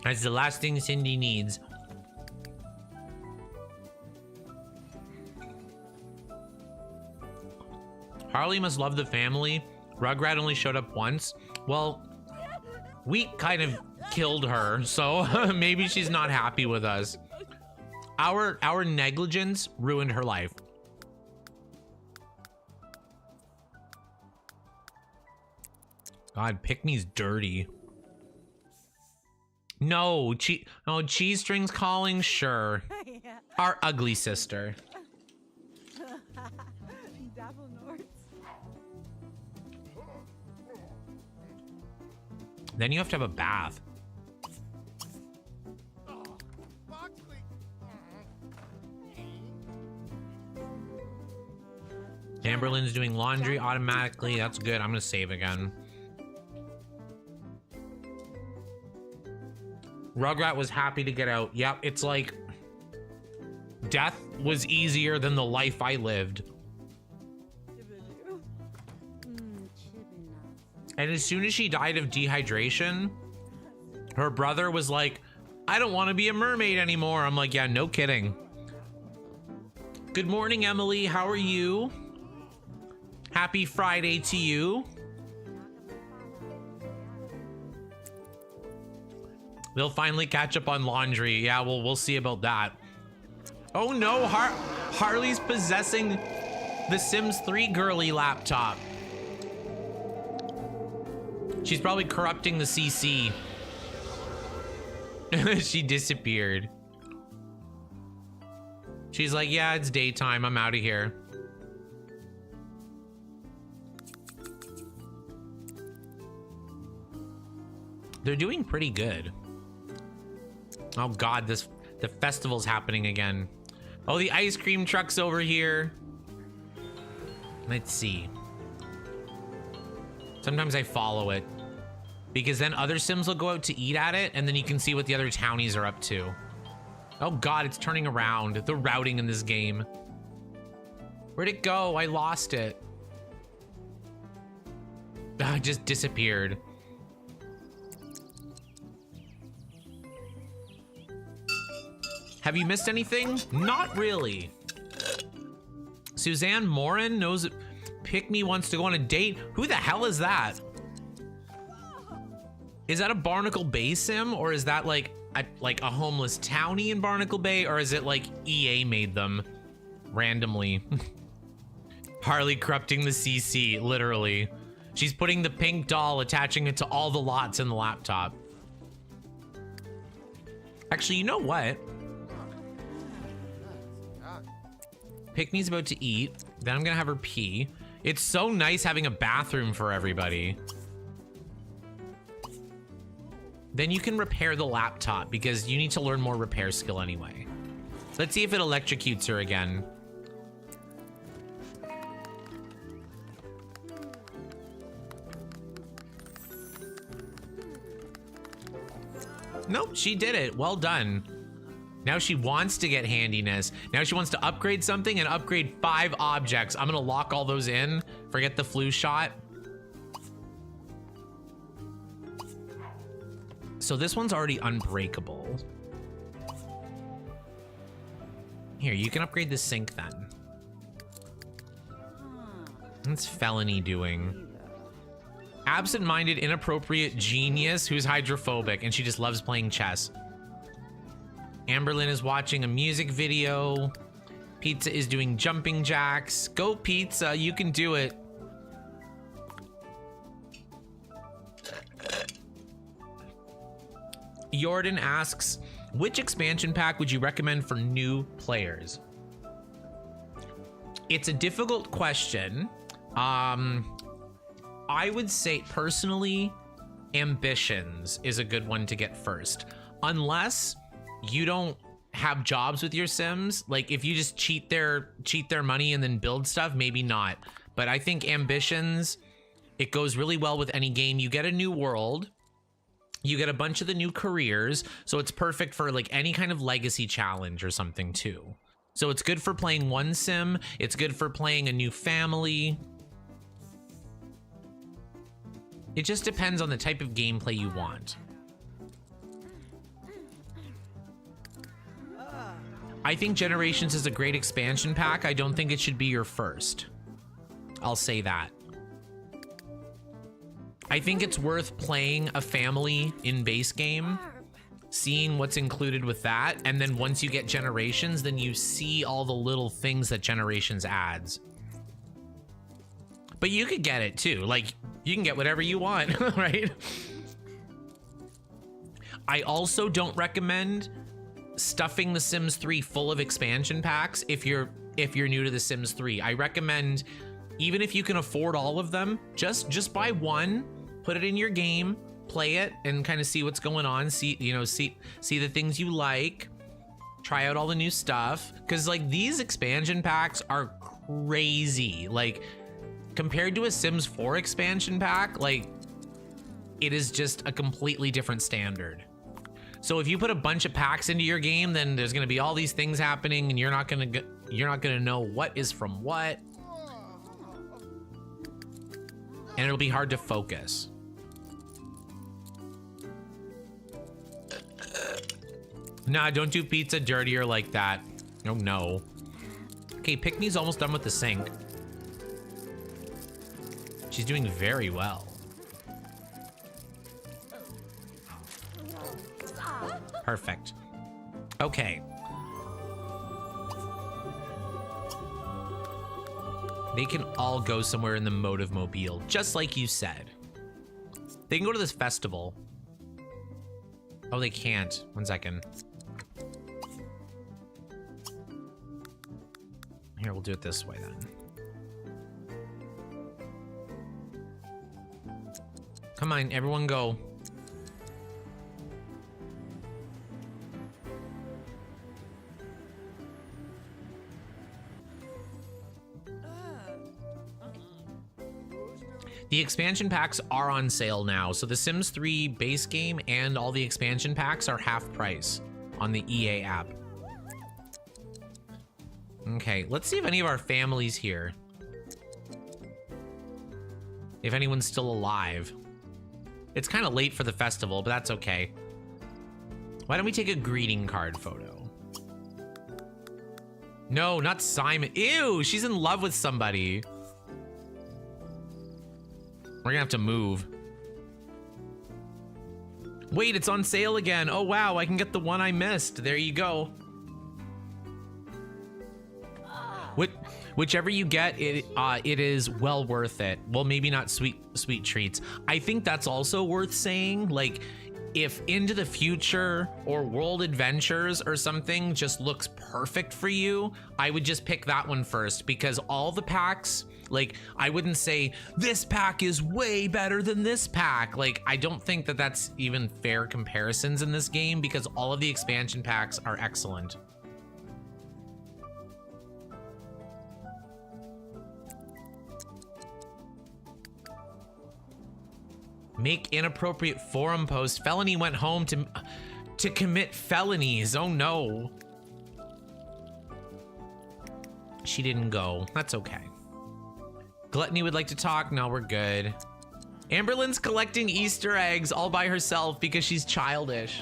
That's the last thing Cindy needs. Harley must love the family. Rugrat only showed up once. Well, we kind of killed her, so maybe she's not happy with us. Our negligence ruined her life. God, pick me's dirty. No, cheese strings calling, sure. Our ugly sister. Then you have to have a bath. Amberlynn's doing laundry automatically. That's good. I'm gonna save again. Rugrat was happy to get out. Yep, it's like death was easier than the life I lived. And as soon as she died of dehydration, her brother was like, I don't want to be a mermaid anymore. I'm like, yeah, no kidding. Good morning, Emily. How are you? Happy Friday to you. They'll finally catch up on laundry. Yeah, well, we'll see about that. Oh no, Harley's possessing the Sims 3 girly laptop. She's probably corrupting the CC. She disappeared. She's like, yeah, it's daytime. I'm out of here. They're doing pretty good. Oh God, the festival's happening again. Oh, the ice cream truck's over here. Let's see. Sometimes I follow it because then other Sims will go out to eat at it and then you can see what the other townies are up to. Oh God, it's turning around. The routing in this game. Where'd it go? I lost it. It just disappeared. Have you missed anything? Not really. Suzanne Morin knows that Pick Me wants to go on a date. Who the hell is that? Is that a Barnacle Bay sim, or is that like a homeless townie in Barnacle Bay, or is it like EA made them randomly? Harley corrupting the CC, literally. She's putting the pink doll, attaching it to all the lots in the laptop. Actually, you know what? Pick Me's about to eat. Then I'm gonna have her pee. It's so nice having a bathroom for everybody. Then you can repair the laptop because you need to learn more repair skill anyway. Let's see if it electrocutes her again. Nope, she did it. Well done. Now she wants to get handiness. Now she wants to upgrade something and upgrade 5 objects. I'm gonna lock all those in. Forget the flu shot. So this one's already unbreakable. Here, you can upgrade the sink then. What's Felony doing? Absent-minded, inappropriate genius who's hydrophobic, and she just loves playing chess. Amberlynn is watching a music video. Pizza is doing jumping jacks. Go Pizza, you can do it. Jordan asks, which expansion pack would you recommend for new players? It's a difficult question. I would say personally, Ambitions is a good one to get first. Unless you don't have jobs with your Sims, like if you just cheat their money and then build stuff, maybe not. But I think Ambitions, it goes really well with any game. You get a new world, you get a bunch of the new careers, so it's perfect for like any kind of legacy challenge or something too. So it's good for playing one sim, it's good for playing a new family. It just depends on the type of gameplay you want. I think Generations is a great expansion pack. I don't think it should be your first. I'll say that. I think it's worth playing a family in base game, seeing what's included with that, and then once you get Generations, then you see all the little things that Generations adds. But you could get it too. Like, you can get whatever you want, right? I also don't recommend stuffing The Sims 3 full of expansion packs if you're new to The Sims 3. I recommend, even if you can afford all of them, just buy one, put it in your game, play it, and kind of see what's going on. See the things you like. Try out all the new stuff, because like these expansion packs are crazy. Like, compared to a Sims 4 expansion pack, like, it is just a completely different standard. So if you put a bunch of packs into your game, then there's going to be all these things happening, and you're not going to know what is from what, and it'll be hard to focus. Nah, don't do Pizza dirtier like that. Oh no. Okay, Pickney's almost done with the sink. She's doing very well. Perfect. Okay. They can all go somewhere in the motive mobile, just like you said. They can go to this festival. Oh, they can't. 1 second. Here, we'll do it this way then. Come on, everyone go. The expansion packs are on sale now. So the Sims 3 base game and all the expansion packs are half price on the EA app. Okay, let's see if any of our family's here. If anyone's still alive. It's kind of late for the festival, but that's okay. Why don't we take a greeting card photo? No, not Simon. Ew, she's in love with somebody. We're gonna have to move. Wait, it's on sale again. Oh wow, I can get the one I missed. There you go. Whichever you get, it is well worth it. Well, maybe not sweet treats. I think that's also worth saying. Like, if Into the Future or World Adventures or something just looks perfect for you, I would just pick that one first, because all the packs, like, I wouldn't say this pack is way better than this pack. Like, I don't think that that's even fair comparisons in this game, because all of the expansion packs are excellent. Make inappropriate forum post. Felony went home to... to commit felonies. Oh no. She didn't go. That's okay. Gluttony would like to talk. No, we're good. Amberlynn's collecting Easter eggs all by herself because she's childish.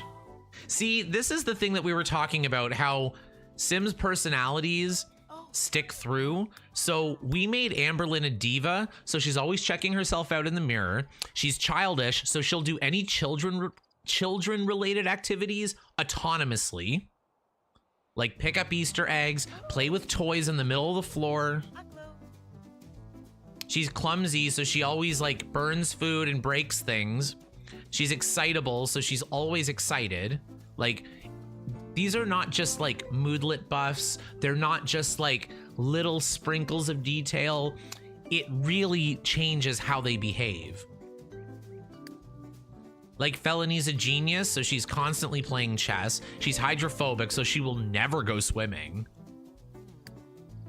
See, this is the thing that we were talking about, how Sims personalities stick through. So we made Amberlynn a diva, so she's always checking herself out in the mirror. She's childish, so she'll do any children-related activities autonomously. Like pick up Easter eggs, play with toys in the middle of the floor. She's clumsy, so she always like burns food and breaks things. She's excitable, so she's always excited. Like, these are not just like moodlet buffs. They're not just like little sprinkles of detail. It really changes how they behave. Like, Felony's a genius, so she's constantly playing chess. She's hydrophobic, so she will never go swimming.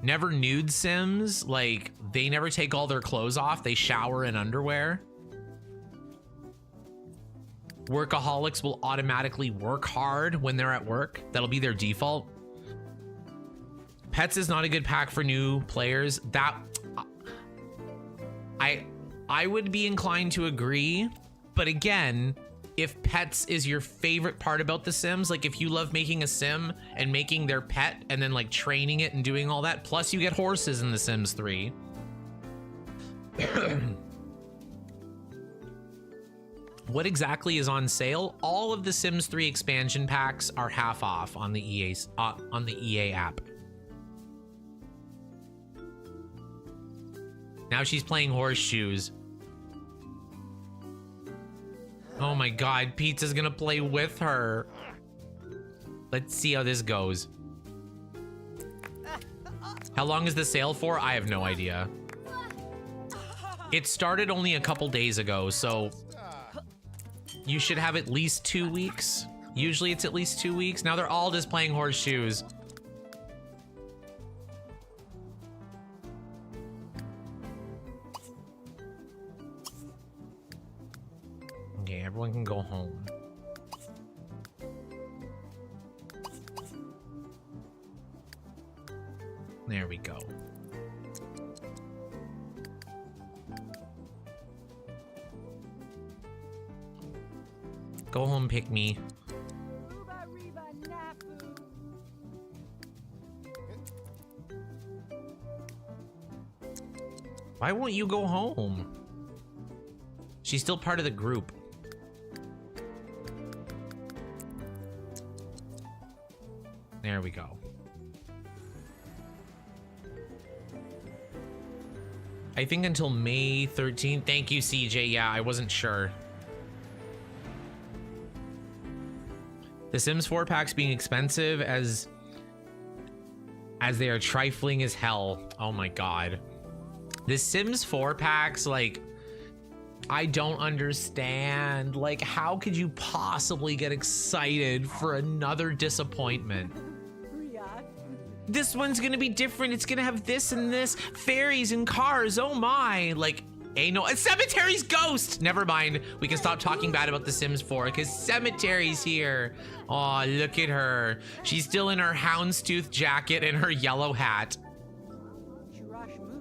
Never nude Sims, like, they never take all their clothes off. They shower in underwear. Workaholics will automatically work hard when they're at work. That'll be their default. Pets is not a good pack for new players. That I would be inclined to agree, but again, if pets is your favorite part about the Sims, like if you love making a Sim and making their pet and then like training it and doing all that, plus you get horses in the Sims 3. What exactly is on sale? All of the Sims 3 expansion packs are half off on the EA app. Now she's playing horseshoes. Oh my god, Pizza's gonna play with her. Let's see how this goes. How long is the sale for? I have no idea. It started only a couple days ago, so you should have at least 2 weeks. Usually it's at least 2 weeks. Now they're all just playing horseshoes. Okay, everyone can go home. There we go. Go home, pick me. Why won't you go home? She's still part of the group. There we go. I think until May 13th. Thank you, CJ. Yeah, I wasn't sure. The Sims 4 packs being expensive as they are trifling as hell. Oh my god. The Sims 4 packs, like, I don't understand. Like, how could you possibly get excited for another disappointment? This one's gonna be different. It's gonna have this and this. Fairies and cars. Oh my. Like, no, a Cemetery's ghost. Never mind. We can stop talking bad about The Sims 4 because Cemetery's here. Oh, look at her. She's still in her houndstooth jacket and her yellow hat.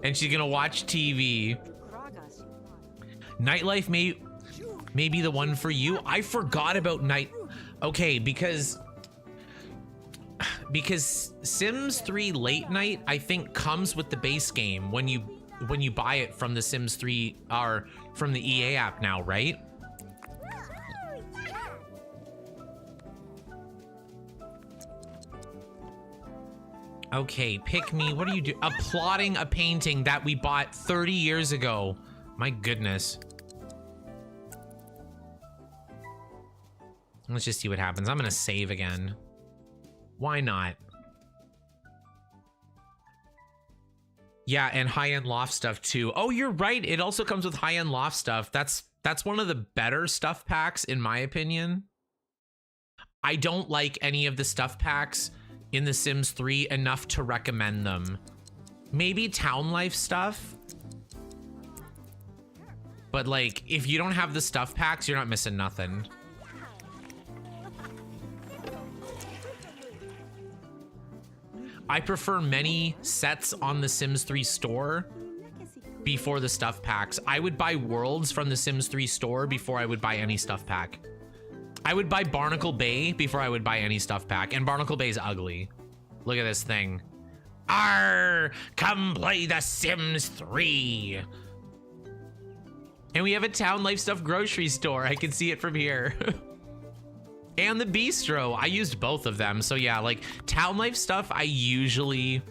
And she's gonna watch TV. Nightlife may be the one for you. I forgot about night. Okay, because Sims 3 Late Night, I think, comes with the base game when you buy it from the Sims 3 or from the EA app now, right? Okay, pick me. What are you doing? Applauding a painting that we bought 30 years ago. My goodness. Let's just see what happens. I'm gonna save again. Why not? Yeah, and high-end loft stuff too. Oh, you're right. It also comes with high-end loft stuff. That's one of the better stuff packs in my opinion. I don't like any of the stuff packs in The Sims 3 enough to recommend them. Maybe town life stuff. But like, if you don't have the stuff packs, you're not missing nothing. I prefer many sets on the Sims 3 store before the stuff packs. I would buy worlds from the Sims 3 store before I would buy any stuff pack. I would buy Barnacle Bay before I would buy any stuff pack, and Barnacle Bay's ugly. Look at this thing. Arr, come play the Sims 3. And we have a Town Life Stuff grocery store. I can see it from here. And the bistro. I used both of them. So yeah, like Town Life Stuff, I usually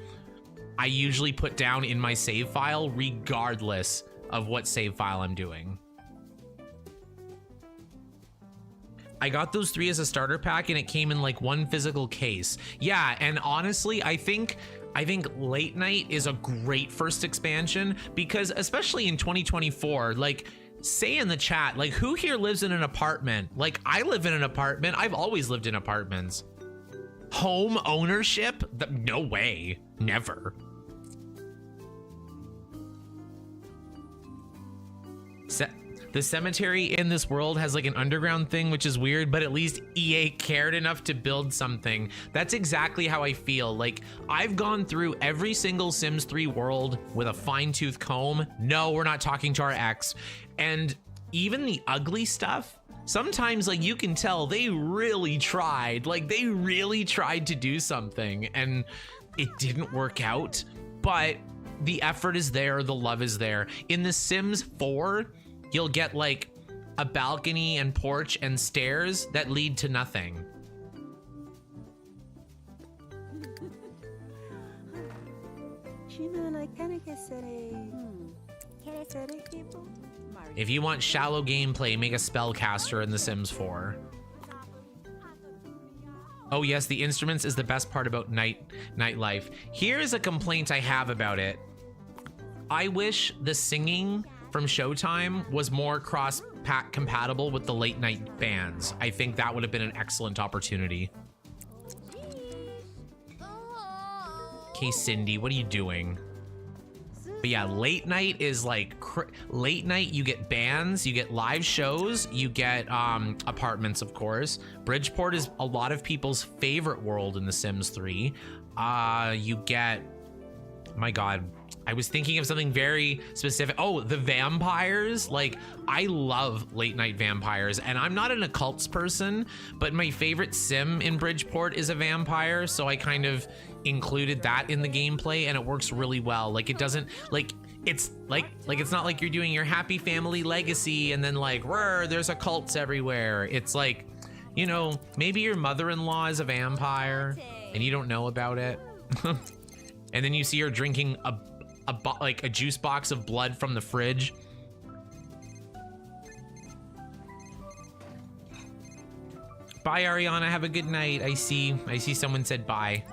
put down in my save file regardless of what save file I'm doing. I got those 3 as a starter pack and it came in like 1 physical case. Yeah, and honestly, I think Late Night is a great first expansion because especially in 2024, like say in the chat, like who here lives in an apartment? Like I live in an apartment. I've always lived in apartments. Home ownership? No way. Never. The cemetery in this world has like an underground thing, which is weird, but at least EA cared enough to build something. That's exactly how I feel. Like I've gone through every single Sims 3 world with a fine-tooth comb. No, we're not talking to our ex. And even the ugly stuff, sometimes like you can tell they really tried. Like they really tried to do something and it didn't work out, but the effort is there, the love is there. In The Sims 4, you'll get like a balcony and porch and stairs that lead to nothing. If you want shallow gameplay, make a spellcaster in The Sims 4. Oh yes, the instruments is the best part about nightlife. Here's a complaint I have about it. I wish the singing from Showtime was more cross-pack compatible with the late night bands. I think that would have been an excellent opportunity. Okay, Cindy, what are you doing? But yeah, late night is like late night. You get bands, you get live shows, you get apartments, of course. Bridgeport is a lot of people's favorite world in The Sims 3. You get, my God, I was thinking of something very specific. Oh, the vampires. Like, I love late night vampires, and I'm not an occults person, but my favorite sim in Bridgeport is a vampire, so I kind of included that in the gameplay, and it works really well. Like, it doesn't, like, it's it's not like you're doing your happy family legacy and then like, there's occults everywhere. It's like, you know, maybe your mother-in-law is a vampire and you don't know about it. And then you see her drinking a juice box of blood from the fridge. Bye, Ariana. Have a good night. I see someone said bye.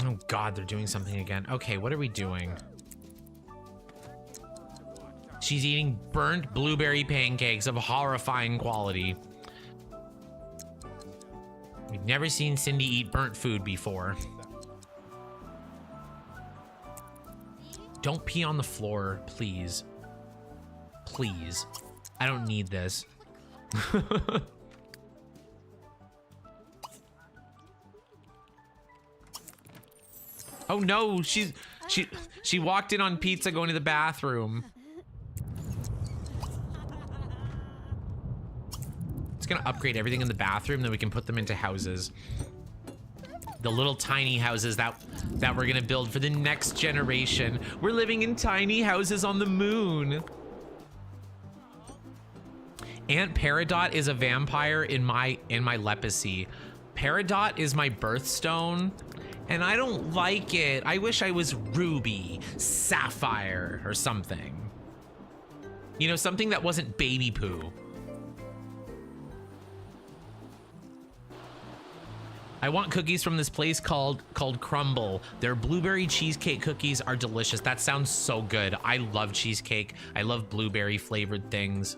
Oh God, they're doing something again. Okay, what are we doing? She's eating burnt blueberry pancakes of horrifying quality. We've never seen Cindy eat burnt food before. Don't pee on the floor, please. Please. I don't need this. Oh no, she walked in on pizza going to the bathroom. It's gonna upgrade everything in the bathroom, then we can put them into houses. The little tiny houses that we're gonna build for the next generation. We're living in tiny houses on the moon. Aunt Peridot is a vampire in my lepacy. Peridot is my birthstone, and I don't like it. I wish I was Ruby, Sapphire, or something. You know, something that wasn't baby poo. I want cookies from this place called Crumble. Their blueberry cheesecake cookies are delicious. That sounds so good. I love cheesecake. I love blueberry flavored things.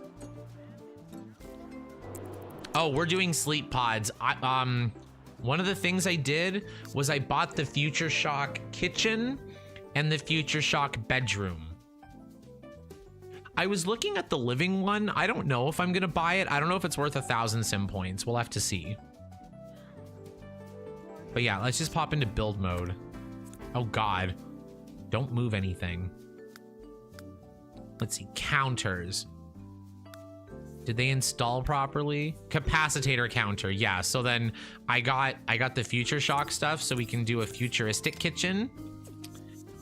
Oh, we're doing sleep pods. One of the things I did was I bought the Future Shock kitchen and the Future Shock bedroom. I was looking at the living one. I don't know if I'm gonna buy it. I don't know if it's worth 1,000 sim points. We'll have to see. But yeah, let's just pop into build mode. Oh God, don't move anything. Let's see, counters. Did they install properly? Capacitator counter, yeah. So then I got the future shock stuff so we can do a futuristic kitchen.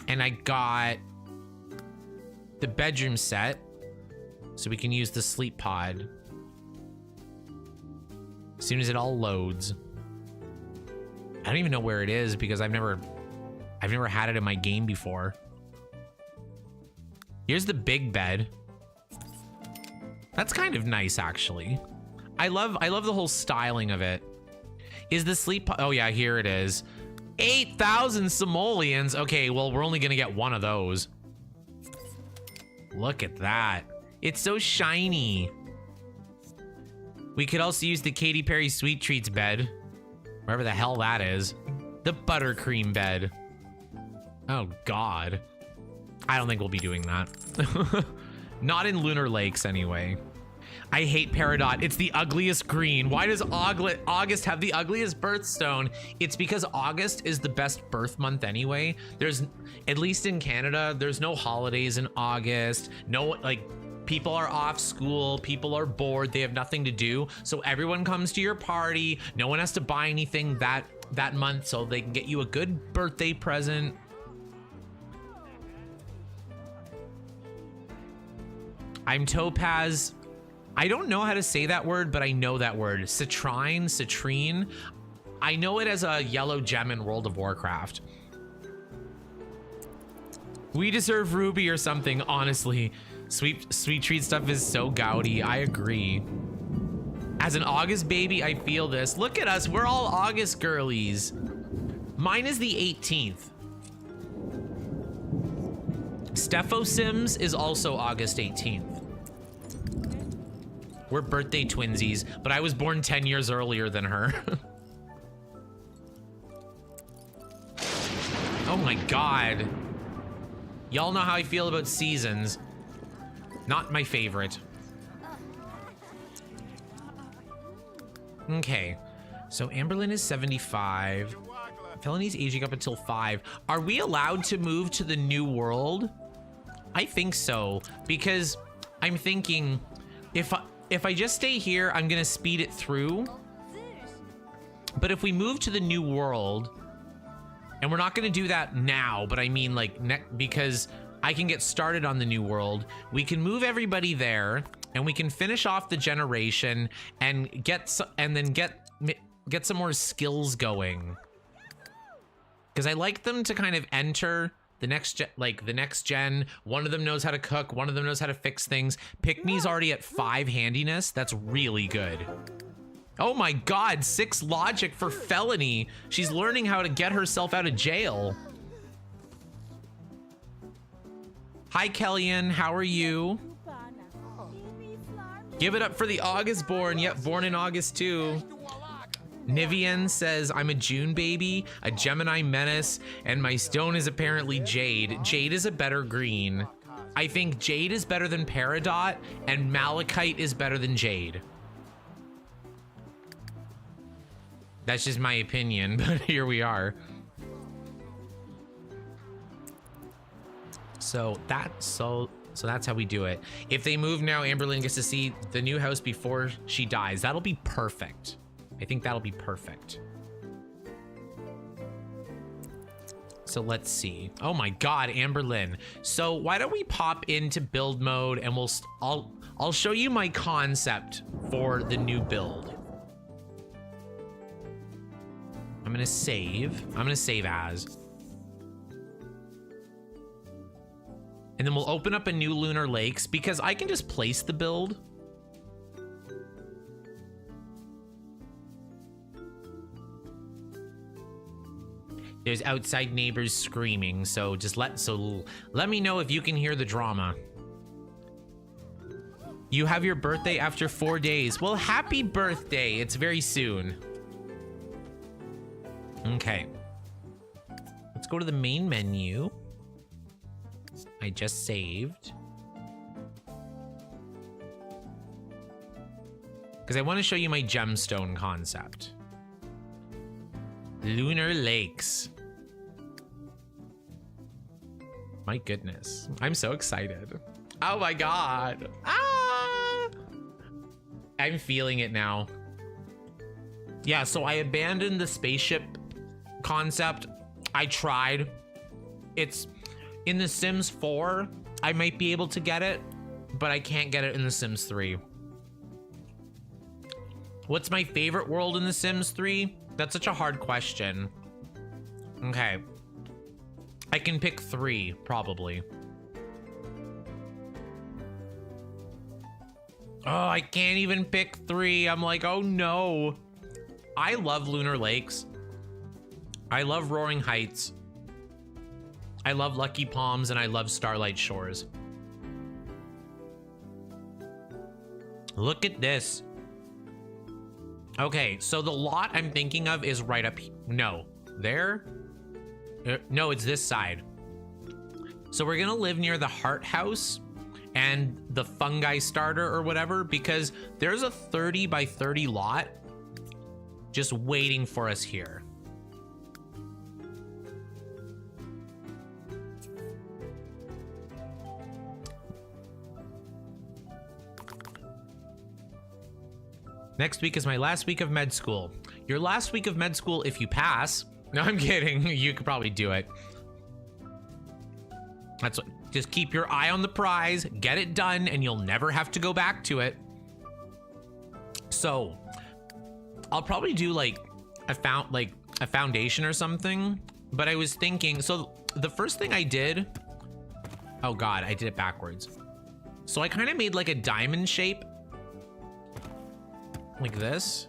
And I got the bedroom set so we can use the sleep pod as soon as it all loads. I don't even know where it is because I've never had it in my game before. Here's the big bed. That's kind of nice, actually. I love the whole styling of it. Is the sleep pod? Oh yeah, here it is. 8,000 simoleons. Okay, well, we're only gonna get one of those. Look at that. It's so shiny. We could also use the Katy Perry Sweet Treats bed. Wherever the hell that is. The buttercream bed. Oh God. I don't think we'll be doing that. Not in Lunar Lakes anyway. I hate Peridot. It's the ugliest green. Why does August have the ugliest birthstone? It's because August is the best birth month anyway. There's, at least in Canada, there's no holidays in August. No, like, people are off school. People are bored. They have nothing to do. So everyone comes to your party. No one has to buy anything that month, so they can get you a good birthday present. I'm Topaz. I don't know how to say that word, but I know that word. Citrine. I know it as a yellow gem in World of Warcraft. We deserve Ruby or something, honestly. Sweet treat stuff is so gaudy. I agree. As an August baby, I feel this. Look at us. We're all August girlies. Mine is the 18th. Stefo Sims is also August 18th. We're birthday twinsies, but I was born 10 years earlier than her. Oh my God. Y'all know how I feel about seasons. Not my favorite. Okay, so Amberlynn is 75. Felony's aging up until 5. Are we allowed to move to the new world? I think so, because I'm thinking if I just stay here, I'm gonna speed it through. But if we move to the new world, and we're not gonna do that now, but I mean like because I can get started on the new world, we can move everybody there, and we can finish off the generation and get some more skills going. Because I like them to kind of enter the next gen, one of them knows how to cook, one of them knows how to fix things. Pick Me's already at 5 handiness. That's really good. Oh my God, 6 logic for Felony. She's learning how to get herself out of jail. Hi, Kellyanne, how are you? Give it up for the August born. Yep, born in August too. Nivian says, I'm a June baby, a Gemini menace, and my stone is apparently Jade. Jade is a better green. I think Jade is better than Peridot, and Malachite is better than Jade. That's just my opinion, but here we are. So that's how we do it. If they move now, Amberlynn gets to see the new house before she dies. That'll be perfect. I think that'll be perfect. So let's see. Oh my God, Amberlynn. So why don't we pop into build mode and I'll show you my concept for the new build. I'm gonna save as. And then we'll open up a new Lunar Lakes because I can just place the build. There's outside neighbors screaming, so let me know if you can hear the drama. You have your birthday after 4 days. Well, happy birthday. It's very soon. Okay. Let's go to the main menu. I just saved. Because I want to show you my gemstone concept. Lunar Lakes. My goodness. I'm so excited. Oh my god. Ah! I'm feeling it now. Yeah, so I abandoned the spaceship concept. I tried. It's in The Sims 4. I might be able to get it, but I can't get it in The Sims 3. What's my favorite world in The Sims 3? That's such a hard question. Okay. I can pick 3, probably. Oh, I can't even pick 3. I'm like, oh no. I love Lunar Lakes. I love Roaring Heights. I love Lucky Palms, and I love Starlight Shores. Look at this. Okay, so the lot I'm thinking of is right up here. No, there? No, it's this side. So we're gonna live near the Heart House and the Fungi Starter or whatever, because there's a 30 by 30 lot just waiting for us here. Next week is my last week of med school. Your last week of med school if you pass. No, I'm kidding. You could probably do it. That's what, just keep your eye on the prize, get it done, and you'll never have to go back to it. So I'll probably do like a foundation or something, but I was thinking, so the first thing I did, oh God, I did it backwards. So I kind of made like a diamond shape like this.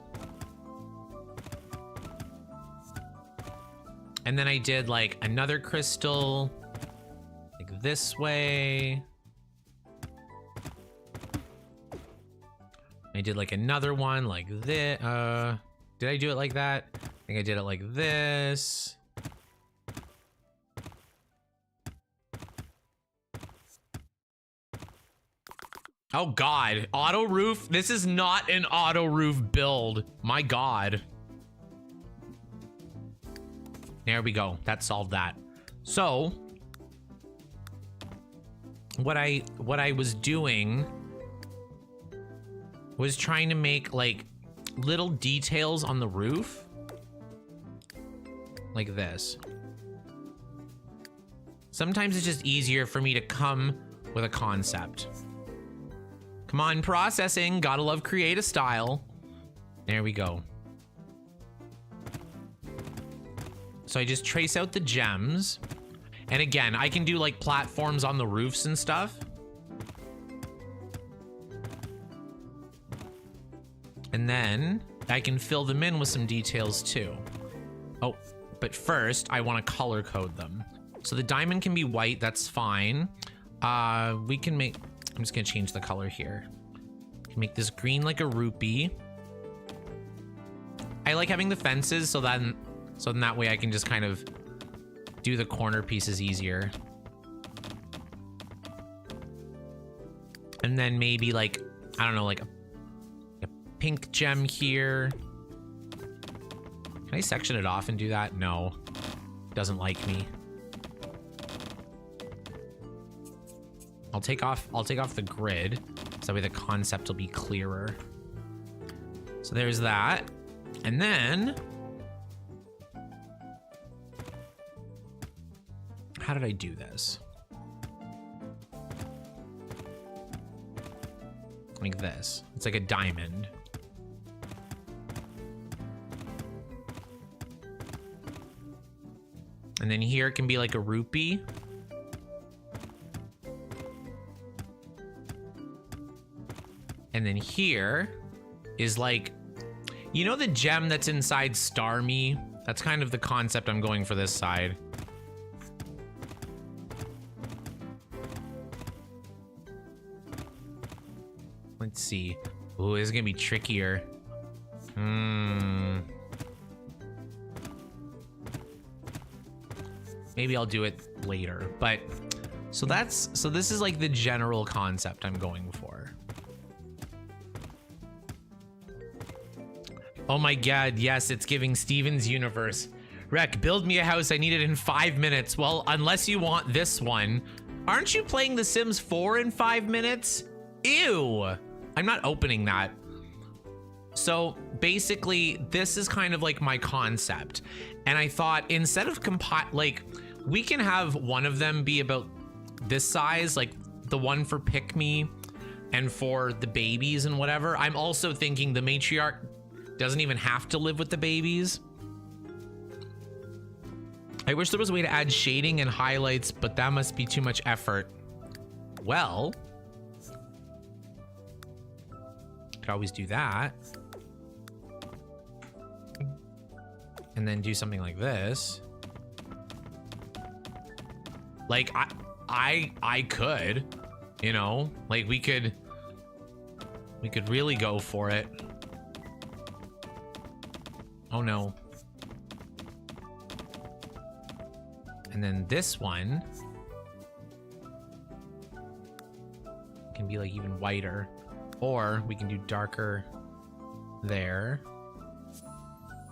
And then I did like another crystal like this way. I did like another one like this. Did I do it like that? I think I did it like this. Oh God, auto roof. This is not an auto roof build. My God. There we go. That solved that. So what I was doing was trying to make like little details on the roof like this. Sometimes it's just easier for me to come with a concept. Come on, processing. Gotta love create a style. There we go. So I just trace out the gems. And again, I can do like platforms on the roofs and stuff. And then I can fill them in with some details too. Oh, but first I want to color code them. So the diamond can be white, that's fine. We can make, I'm just gonna change the color here. Make this green like a rupee. I like having the fences so then that way I can just kind of do the corner pieces easier. And then maybe like, I don't know, like a pink gem here. Can I section it off and do that? No, doesn't like me. I'll take off the grid so that way the concept will be clearer. So there's that. And then how did I do this? Like this. It's like a diamond. And then here it can be like a rupee. And then here is like, you know the gem that's inside Starmie? That's kind of the concept I'm going for this side. Let's see. Ooh, this is gonna be trickier. Maybe I'll do it later, but so this is like the general concept I'm going for. Oh my God, yes, it's giving Steven's Universe. Rec, build me a house. I need it in 5 minutes. Well, unless you want this one. Aren't you playing The Sims 4 in 5 minutes? Ew. I'm not opening that. So basically, this is kind of like my concept. And I thought instead of like, we can have one of them be about this size, like the one for Pick Me and for the babies and whatever. I'm also thinking the matriarch doesn't even have to live with the babies. I wish there was a way to add shading and highlights, but that must be too much effort. Well, could always do that. And then do something like this. Like I could, you know, like we could really go for it. Oh no. And then this one can be like even whiter, or we can do darker there.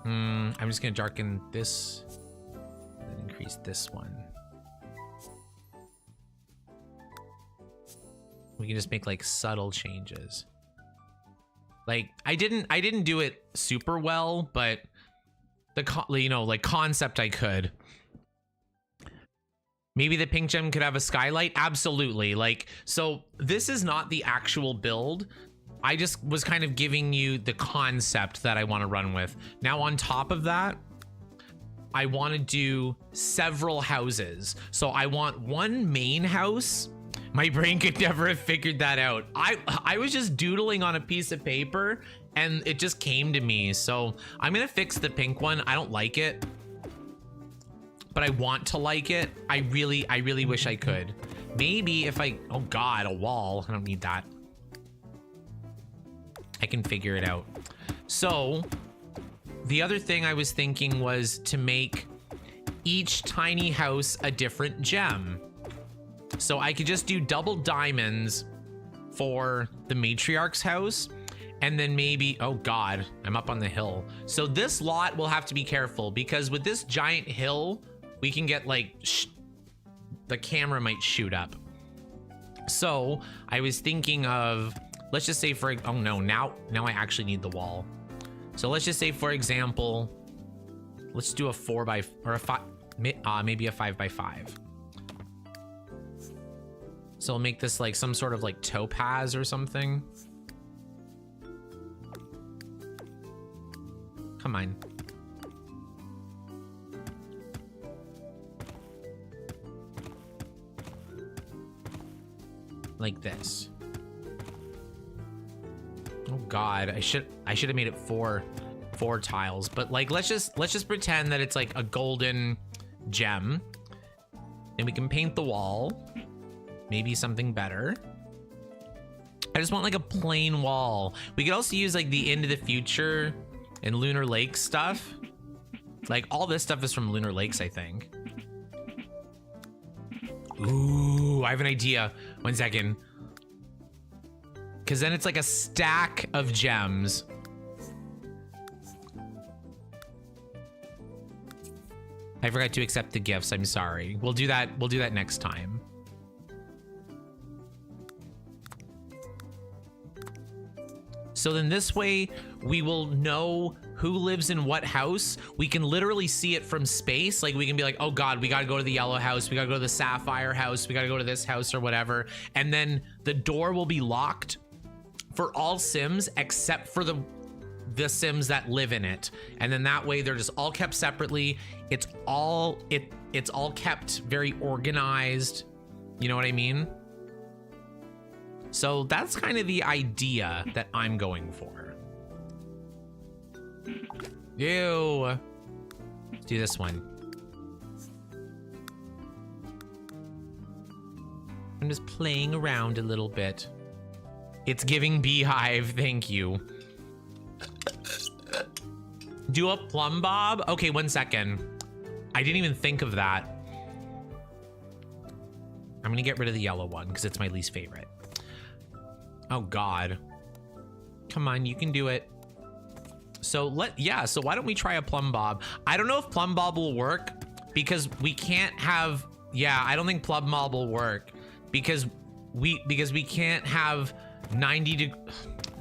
I'm just gonna darken this and increase this one. We can just make like subtle changes. Like I didn't do it super well, but the you know, like concept I could. Maybe the pink gem could have a skylight. Absolutely. Like, so this is not the actual build. I just was kind of giving you the concept that I want to run with. Now on top of that, I want to do several houses. So I want one main house. My brain could never have figured that out. I was just doodling on a piece of paper and it just came to me. So I'm gonna fix the pink one. I don't like it, but I want to like it. I really wish I could. Maybe if I, oh God, a wall. I don't need that. I can figure it out. So the other thing I was thinking was to make each tiny house a different gem. So I could just do double diamonds for the matriarch's house. And then maybe, oh God, I'm up on the hill. So this lot will have to be careful because with this giant hill, we can get like, the camera might shoot up. So I was thinking of, let's just say for, oh no, now I actually need the wall. So let's just say for example, let's do a 4 by, or a 5, maybe a 5 by 5. So I'll make this like some sort of like topaz or something. Come on. Like this. Oh God, I should have made it four tiles, but like let's just pretend that it's like a golden gem. And we can paint the wall. Maybe something better. I just want like a plain wall. We could also use like the Into the Future and Lunar Lakes stuff. Like all this stuff is from Lunar Lakes, I think. Ooh, I have an idea. 1 second. Because then it's like a stack of gems. I forgot to accept the gifts. I'm sorry. We'll do that. We'll do that next time. So then this way we will know who lives in what house. We can literally see it from space. Like we can be like, oh God, we got to go to the yellow house. We got to go to the sapphire house. We got to go to this house or whatever. And then the door will be locked for all Sims except for the Sims that live in it. And then that way they're just all kept separately. It's all kept very organized. You know what I mean? So that's kind of the idea that I'm going for. Ew. Let's do this one. I'm just playing around a little bit. It's giving beehive, thank you. Do a plumb bob? Okay, 1 second. I didn't even think of that. I'm gonna get rid of the yellow one because it's my least favorite. Oh God. Come on, you can do it. So so why don't we try a plumb bob? I don't know if plumb bob will work because we can't have, I don't think plumb bob will work because we can't have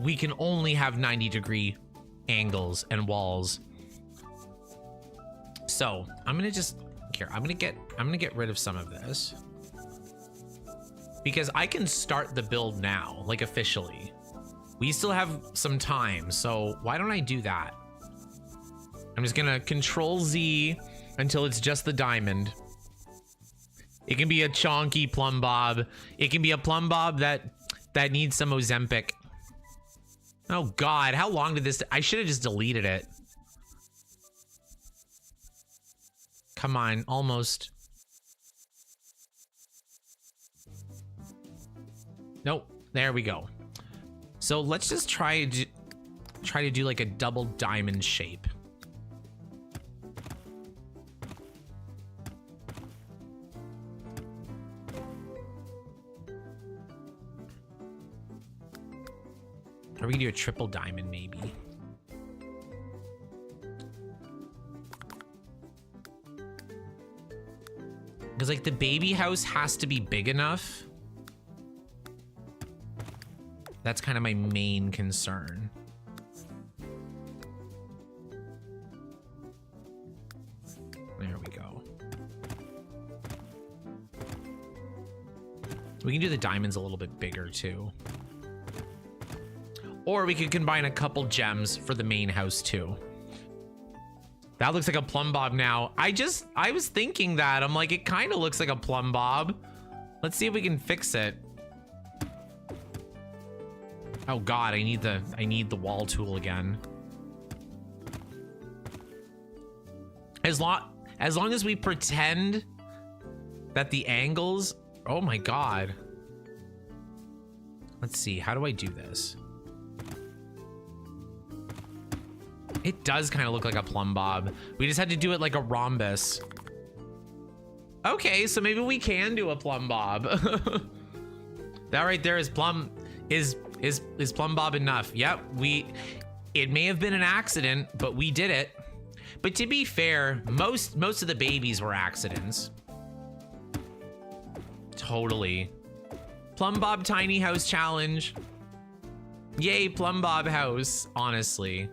we can only have 90-degree angles and walls. So I'm gonna get rid of some of this because I can start the build now, like officially. We still have some time, so why don't I do that? I'm just gonna Control Z until it's just the diamond. It can be a chonky plumb bob. It can be a plumb bob that needs some Ozempic. Oh God, how long did this? I should have just deleted it. Come on, almost. Nope, there we go. So let's just try to do like a double diamond shape. Or we can do a triple diamond maybe. Because like the baby house has to be big enough. That's kind of my main concern. There we go. We can do the diamonds a little bit bigger too. Or we could combine a couple gems for the main house too. That looks like a plumb bob now. I was thinking that. I'm like, it kind of looks like a plumb bob. Let's see if we can fix it. Oh God, I need the wall tool again. As long as we pretend that the angles, oh my God. Let's see, how do I do this? It does kind of look like a plumb bob. We just had to do it like a rhombus. Okay, so maybe we can do a plumb bob. That right there is plumb bob enough. Yep, it may have been an accident, but we did it. But to be fair, most of the babies were accidents. Totally. Plumb bob tiny house challenge. Yay, plumb bob house, honestly.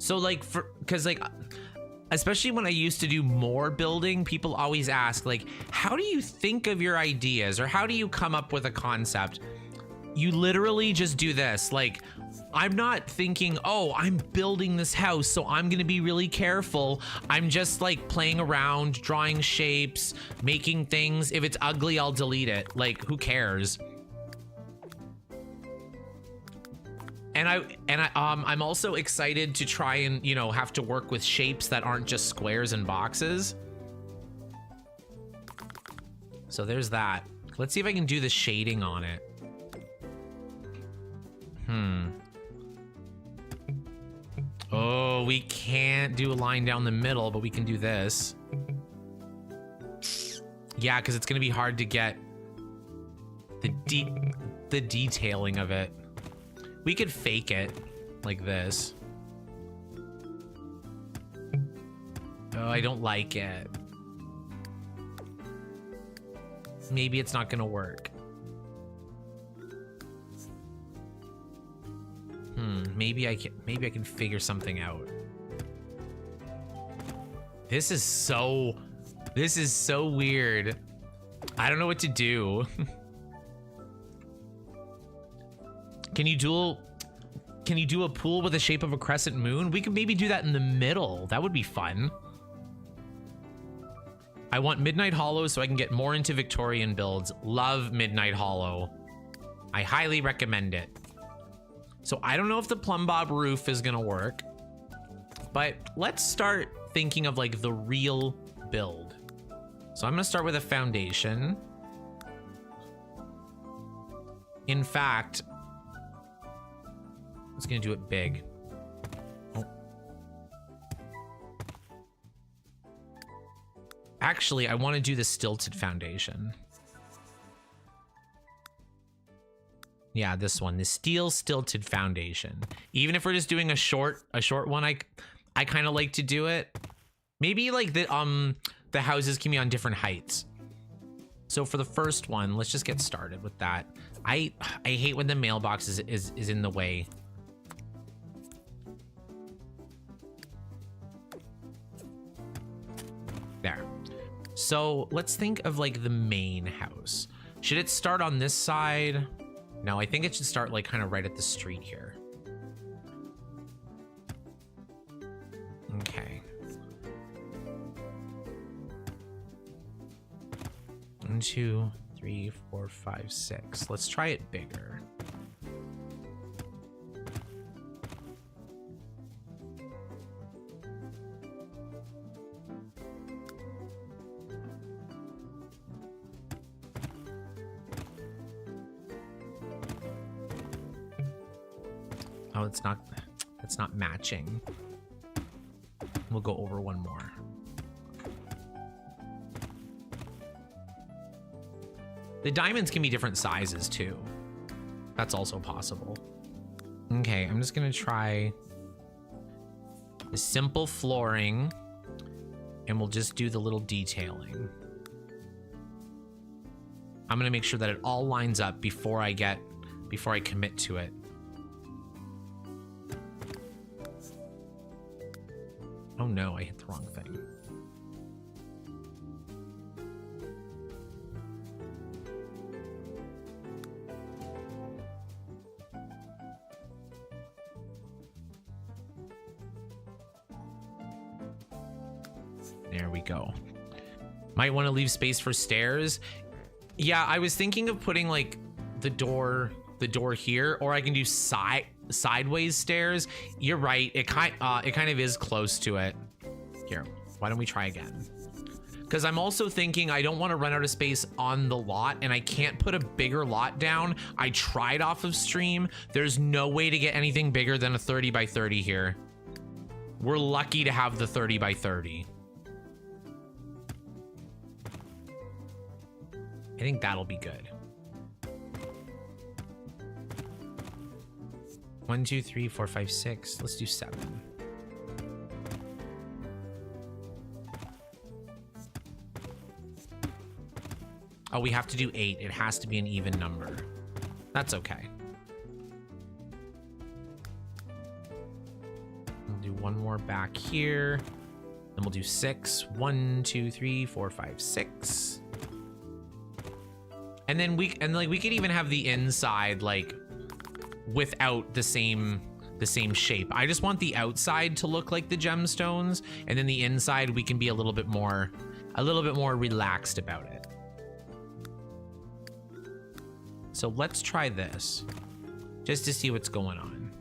So like cause like, especially when I used to do more building, people always ask like, how do you think of your ideas? Or how do you come up with a concept? You literally just do this. Like, I'm not thinking, oh, I'm building this house, so I'm gonna be really careful. I'm just like playing around, drawing shapes, making things. If it's ugly, I'll delete it. Like, who cares? And I'm also excited to try and, you know, have to work with shapes that aren't just squares and boxes. So there's that. Let's see if I can do the shading on it. Oh, we can't do a line down the middle, but we can do this. Yeah, because it's gonna be hard to get the detailing of it. We could fake it like this. Oh, I don't like it. Maybe it's not gonna work. Maybe I can figure something out. This is so weird. I don't know what to do. Can you do a pool with the shape of a crescent moon? We could maybe do that in the middle. That would be fun. I want Midnight Hollow so I can get more into Victorian builds. Love Midnight Hollow. I highly recommend it. So I don't know if the plumb bob roof is gonna work, but let's start thinking of like the real build. So I'm gonna start with a foundation. In fact, it's gonna do it big. Oh. Actually, I want to do the stilted foundation. Yeah, this one, the steel stilted foundation. Even if we're just doing a short one, I kind of like to do it. Maybe like the houses can be on different heights. So for the first one, let's just get started with that. I hate when the mailbox is in the way. There. So let's think of like the main house. Should it start on this side? No, I think it should start like kind of right at the street here. Okay. 1, 2, 3, 4, 5, 6. Let's try it bigger. Oh, it's not matching. We'll go over one more. The diamonds can be different sizes too. That's also possible. Okay, I'm just gonna try the simple flooring and we'll just do the little detailing. I'm gonna make sure that it all lines up before I commit to it. Oh no, I hit the wrong thing. There we go. Might want to leave space for stairs. Yeah, I was thinking of putting like the door here, or I can do sideways stairs. You're right. It kind of is close to it. Here, why don't we try again? Because I'm also thinking I don't want to run out of space on the lot, and I can't put a bigger lot down. I tried off of stream. There's no way to get anything bigger than a 30 by 30 here. We're lucky to have the 30 by 30. I think that'll be good. 1, 2, 3, 4, 5, 6. Let's do 7. Oh, we have to do 8. It has to be an even number. That's okay. We'll do one more back here. Then we'll do 6. 1, 2, 3, 4, 5, 6. And then we could even have the inside like without the same shape. I just want the outside to look like the gemstones, and then the inside we can be a little bit more relaxed about it. So let's try this just to see what's going on.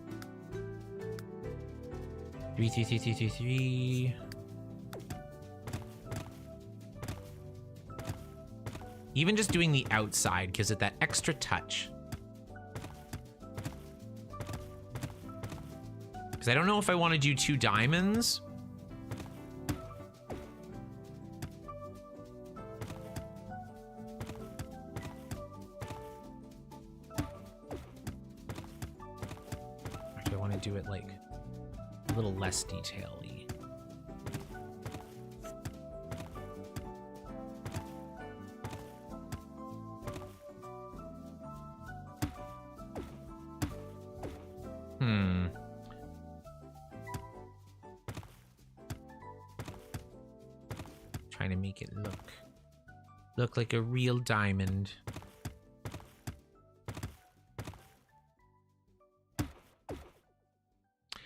3, 3, 3, 3, 3, 3. Even just doing the outside gives it that extra touch. Because I don't know if I want to do 2 diamonds. Or do I want to do it like a little less detail-y? Trying to make it look like a real diamond.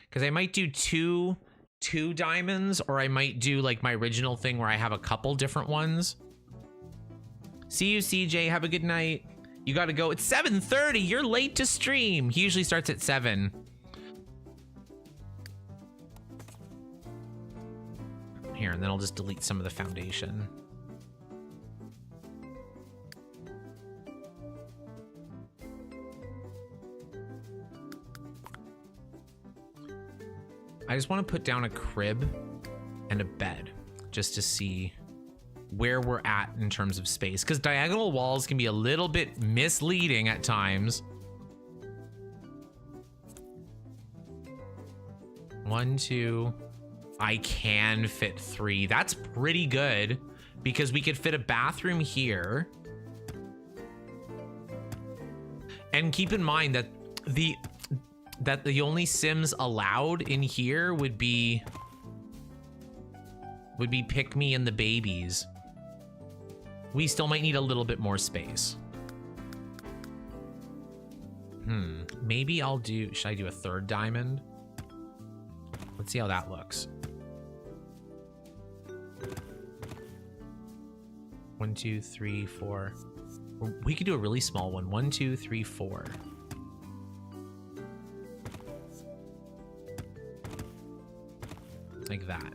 Because I might do two diamonds, or I might do like my original thing where I have a couple different ones. See you, CJ. Have a good night. You gotta go. It's 7:30. You're late to stream. He usually starts at 7. Here, and then I'll just delete some of the foundation. I just want to put down a crib and a bed just to see where we're at in terms of space, because diagonal walls can be a little bit misleading at times. 1, 2. I can fit 3. That's pretty good because we could fit a bathroom here. And keep in mind that the only Sims allowed in here would be Pick Me and the babies. We still might need a little bit more space. Maybe I'll do, should I do a 3rd diamond? Let's see how that looks. 1, 2, 3, 4. We could do a really small one. 1, 2, 3, 4. Like that.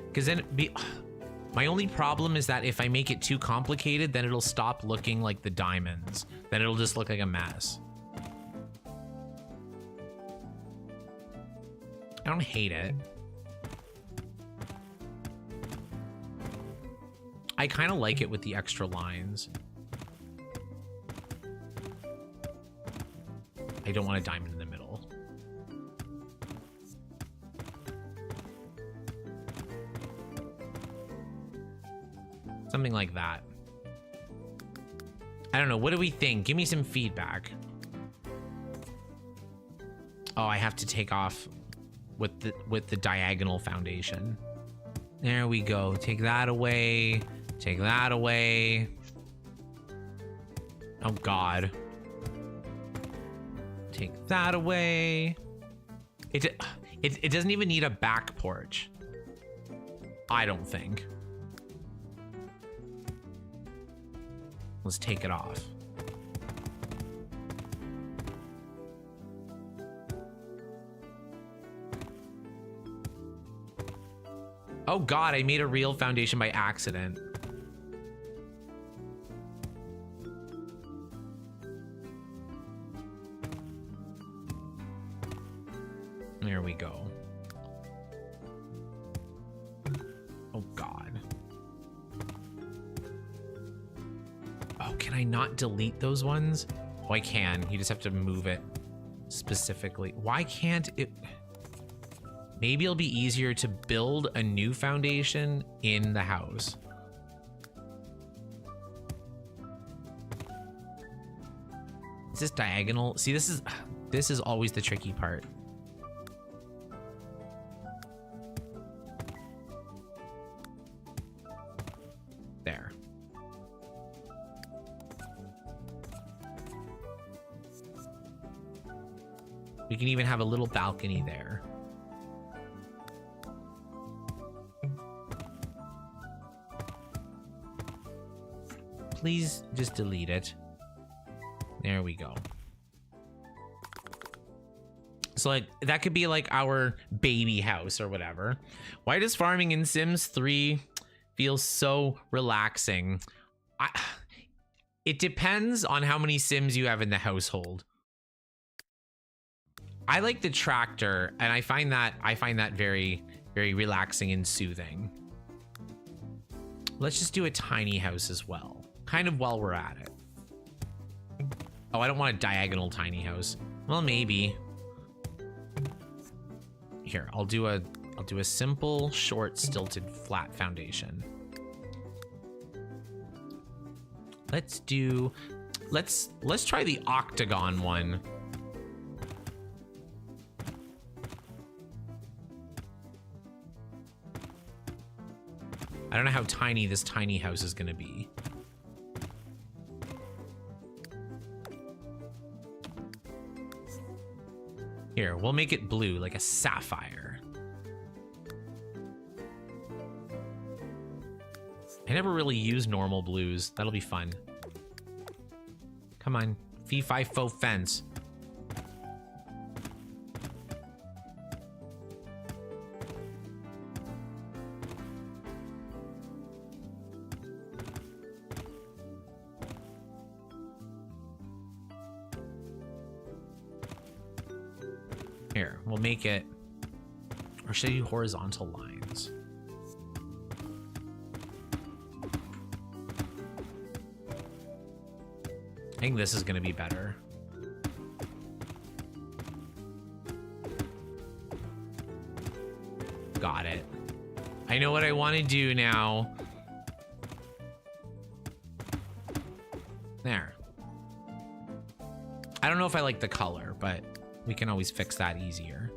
Because then my only problem is that if I make it too complicated, then it'll stop looking like the diamonds. Then it'll just look like a mess. I don't hate it. I kind of like it with the extra lines. I don't want a diamond in the middle. Something like that. I don't know. What do we think? Give me some feedback. Oh, I have to take off with the diagonal foundation. There we go. Take that away. Take that away. Oh God. Take that away. It doesn't even need a back porch. I don't think. Let's take it off. Oh God, I made a real foundation by accident. There we go. Oh God. Oh, can I not delete those ones? Oh, I can. You just have to move it specifically. Why can't it? Maybe it'll be easier to build a new foundation in the house. Is this diagonal? See, this is always the tricky part. There. We can even have a little balcony there. Please just delete it. There we go. So like that could be like our baby house or whatever. Why does farming in Sims 3 feel so relaxing? It depends on how many Sims you have in the household. I like the tractor, and I find that very, very relaxing and soothing. Let's just do a tiny house as well. Kind of while we're at it. Oh, I don't want a diagonal tiny house. Well, maybe. Here, I'll do a simple, short, stilted, flat foundation. Let's try the octagon one. I don't know how tiny this tiny house is gonna be. Here, we'll make it blue, like a sapphire. I never really use normal blues. That'll be fun. Come on, fee fi fo fence. Here, we'll make it, or should I do horizontal lines? I think this is gonna be better. Got it. I know what I want to do now. There. I don't know if I like the color, but we can always fix that easier.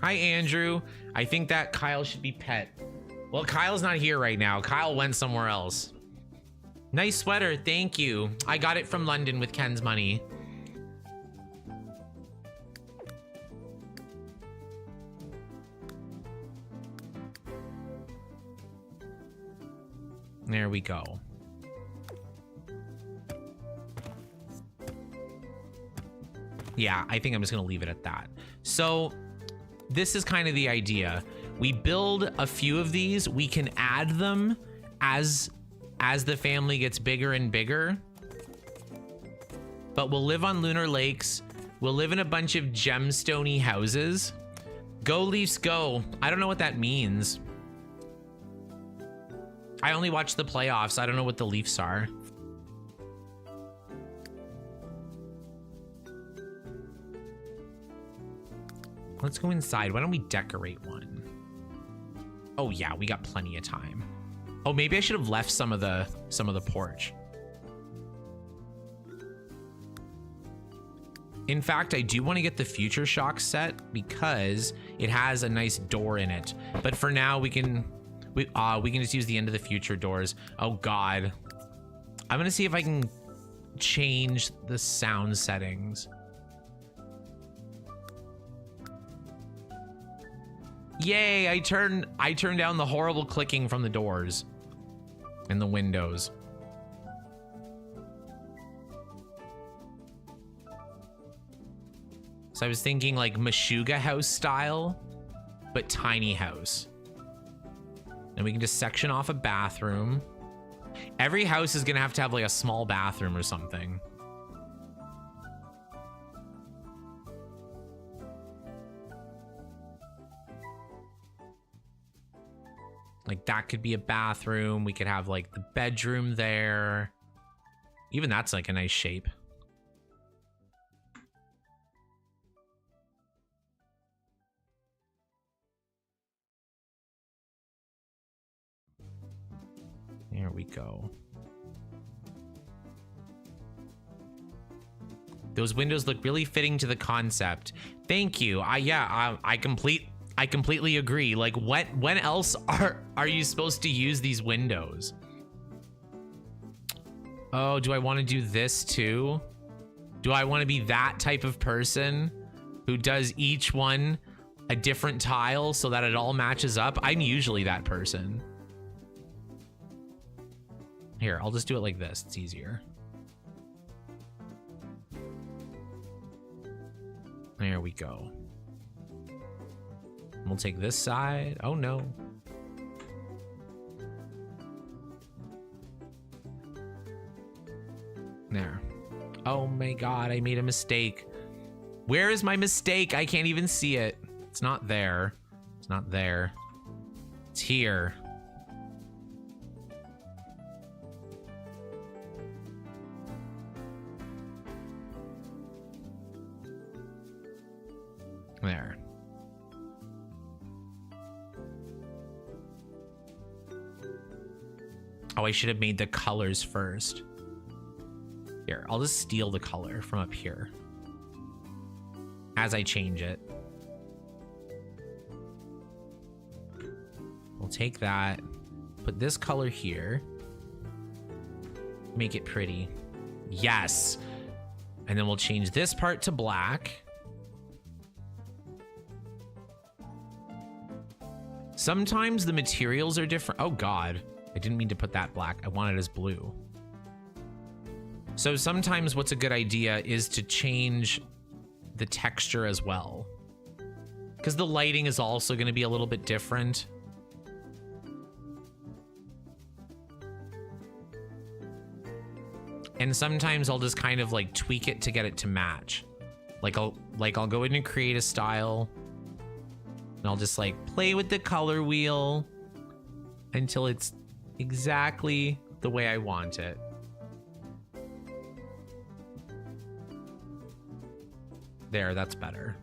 Hi, Andrew. I think that Kyle should be pet. Well, Kyle's not here right now. Kyle went somewhere else. Nice sweater. Thank you. I got it from London with Ken's money. There we go. Yeah, I think I'm just gonna leave it at that. So this is kind of the idea. We build a few of these. We can add them as the family gets bigger and bigger. But we'll live on Lunar Lakes. We'll live in a bunch of gemstone-y houses. Go Leafs go. I don't know what that means. I only watch the playoffs. I don't know what the Leafs are. Let's go inside. Why don't we decorate one? Oh yeah, we got plenty of time. Oh, maybe I should have left some of the porch. In fact, I do want to get the Future Shock set because it has a nice door in it. But for now, we can just use the End of the Future doors. Oh God. I'm gonna see if I can change the sound settings. Yay, I turned down the horrible clicking from the doors and the windows. So I was thinking like Meshuggah house style, but tiny house. And we can just section off a bathroom. Every house is gonna have to have like a small bathroom or something. Like that could be a bathroom. We could have like the bedroom there. Even that's like a nice shape. There we go. Those windows look really fitting to the concept. Thank you. I completely agree. Like when else are you supposed to use these windows? Oh, do I want to do this too? Do I want to be that type of person who does each one a different tile so that it all matches up? I'm usually that person. Here, I'll just do it like this. It's easier. There we go. We'll take this side. Oh no. There. Oh my God, I made a mistake. Where is my mistake? I can't even see it. It's not there. It's not there. It's here. There. Oh, I should have made the colors first. Here, I'll just steal the color from up here as I change it. We'll take that, put this color here, make it pretty. Yes. And then we'll change this part to black. Sometimes the materials are different. Oh God, I didn't mean to put that black. I want it as blue. So sometimes what's a good idea is to change the texture as well, because the lighting is also going to be a little bit different. And sometimes I'll just kind of like tweak it to get it to match. Like I'll go in and create a style, and I'll just like play with the color wheel until it's exactly the way I want it. There, that's better.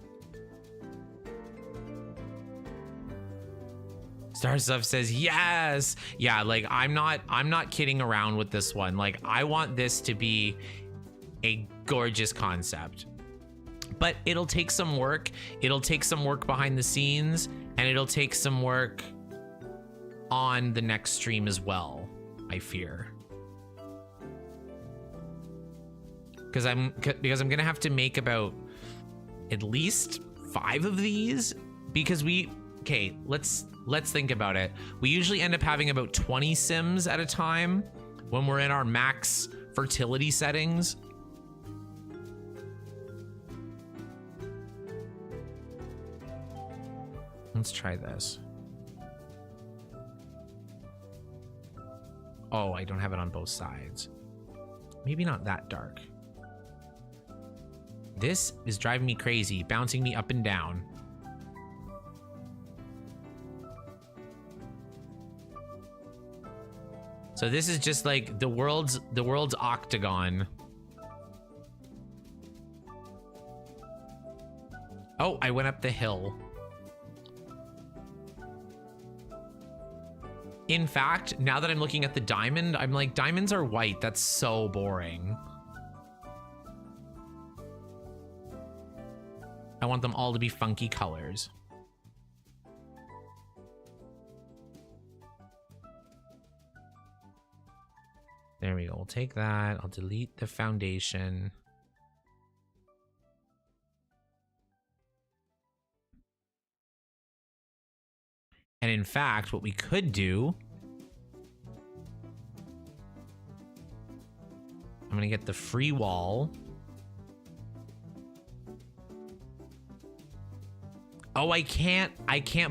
Star Stuff says yes. Yeah, like I'm not kidding around with this one. Like I want this to be a gorgeous concept. But it'll take some work. It'll take some work behind the scenes, and it'll take some work on the next stream as well, I fear. Because I'm gonna have to make about at least 5 of these, because okay, let's think about it. We usually end up having about 20 sims at a time when we're in our max fertility settings. Let's try this. Oh, I don't have it on both sides. Maybe not that dark. This is driving me crazy, bouncing me up and down. So this is just like the world's octagon. Oh, I went up the hill. In fact, now that I'm looking at the diamond, I'm like, diamonds are white. That's so boring. I want them all to be funky colors. There we go. We'll take that. I'll delete the foundation. And in fact, what we could do, I'm gonna get the free wall. Oh, I can't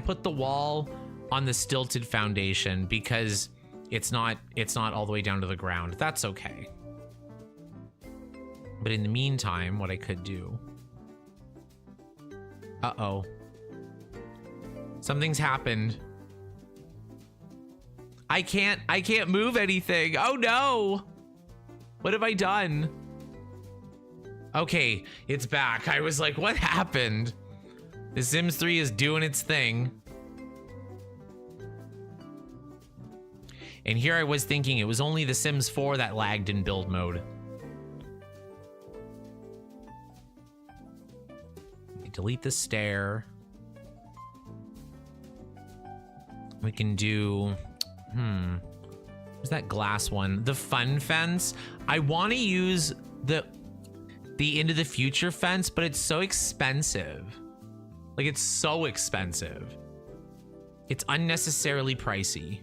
put the wall on the stilted foundation because it's not all the way down to the ground. That's okay. But in the meantime, what I could do. Uh-oh. Something's happened. I can't move anything. Oh no. What have I done? Okay, it's back. I was like, what happened? The Sims 3 is doing its thing. And here I was thinking it was only The Sims 4 that lagged in build mode. Delete the stair. We can do, where's that glass one? The fun fence. I want to use the into the future fence, but it's so expensive. Like, it's so expensive. It's unnecessarily pricey.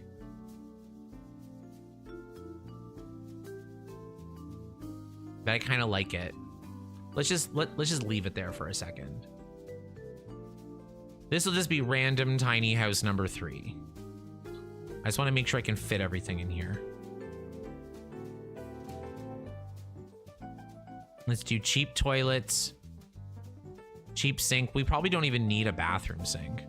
But I kind of like it. Let's just leave it there for a second. This will just be random tiny house number 3. I just want to make sure I can fit everything in here. Let's do cheap toilets. Cheap sink. We probably don't even need a bathroom sink.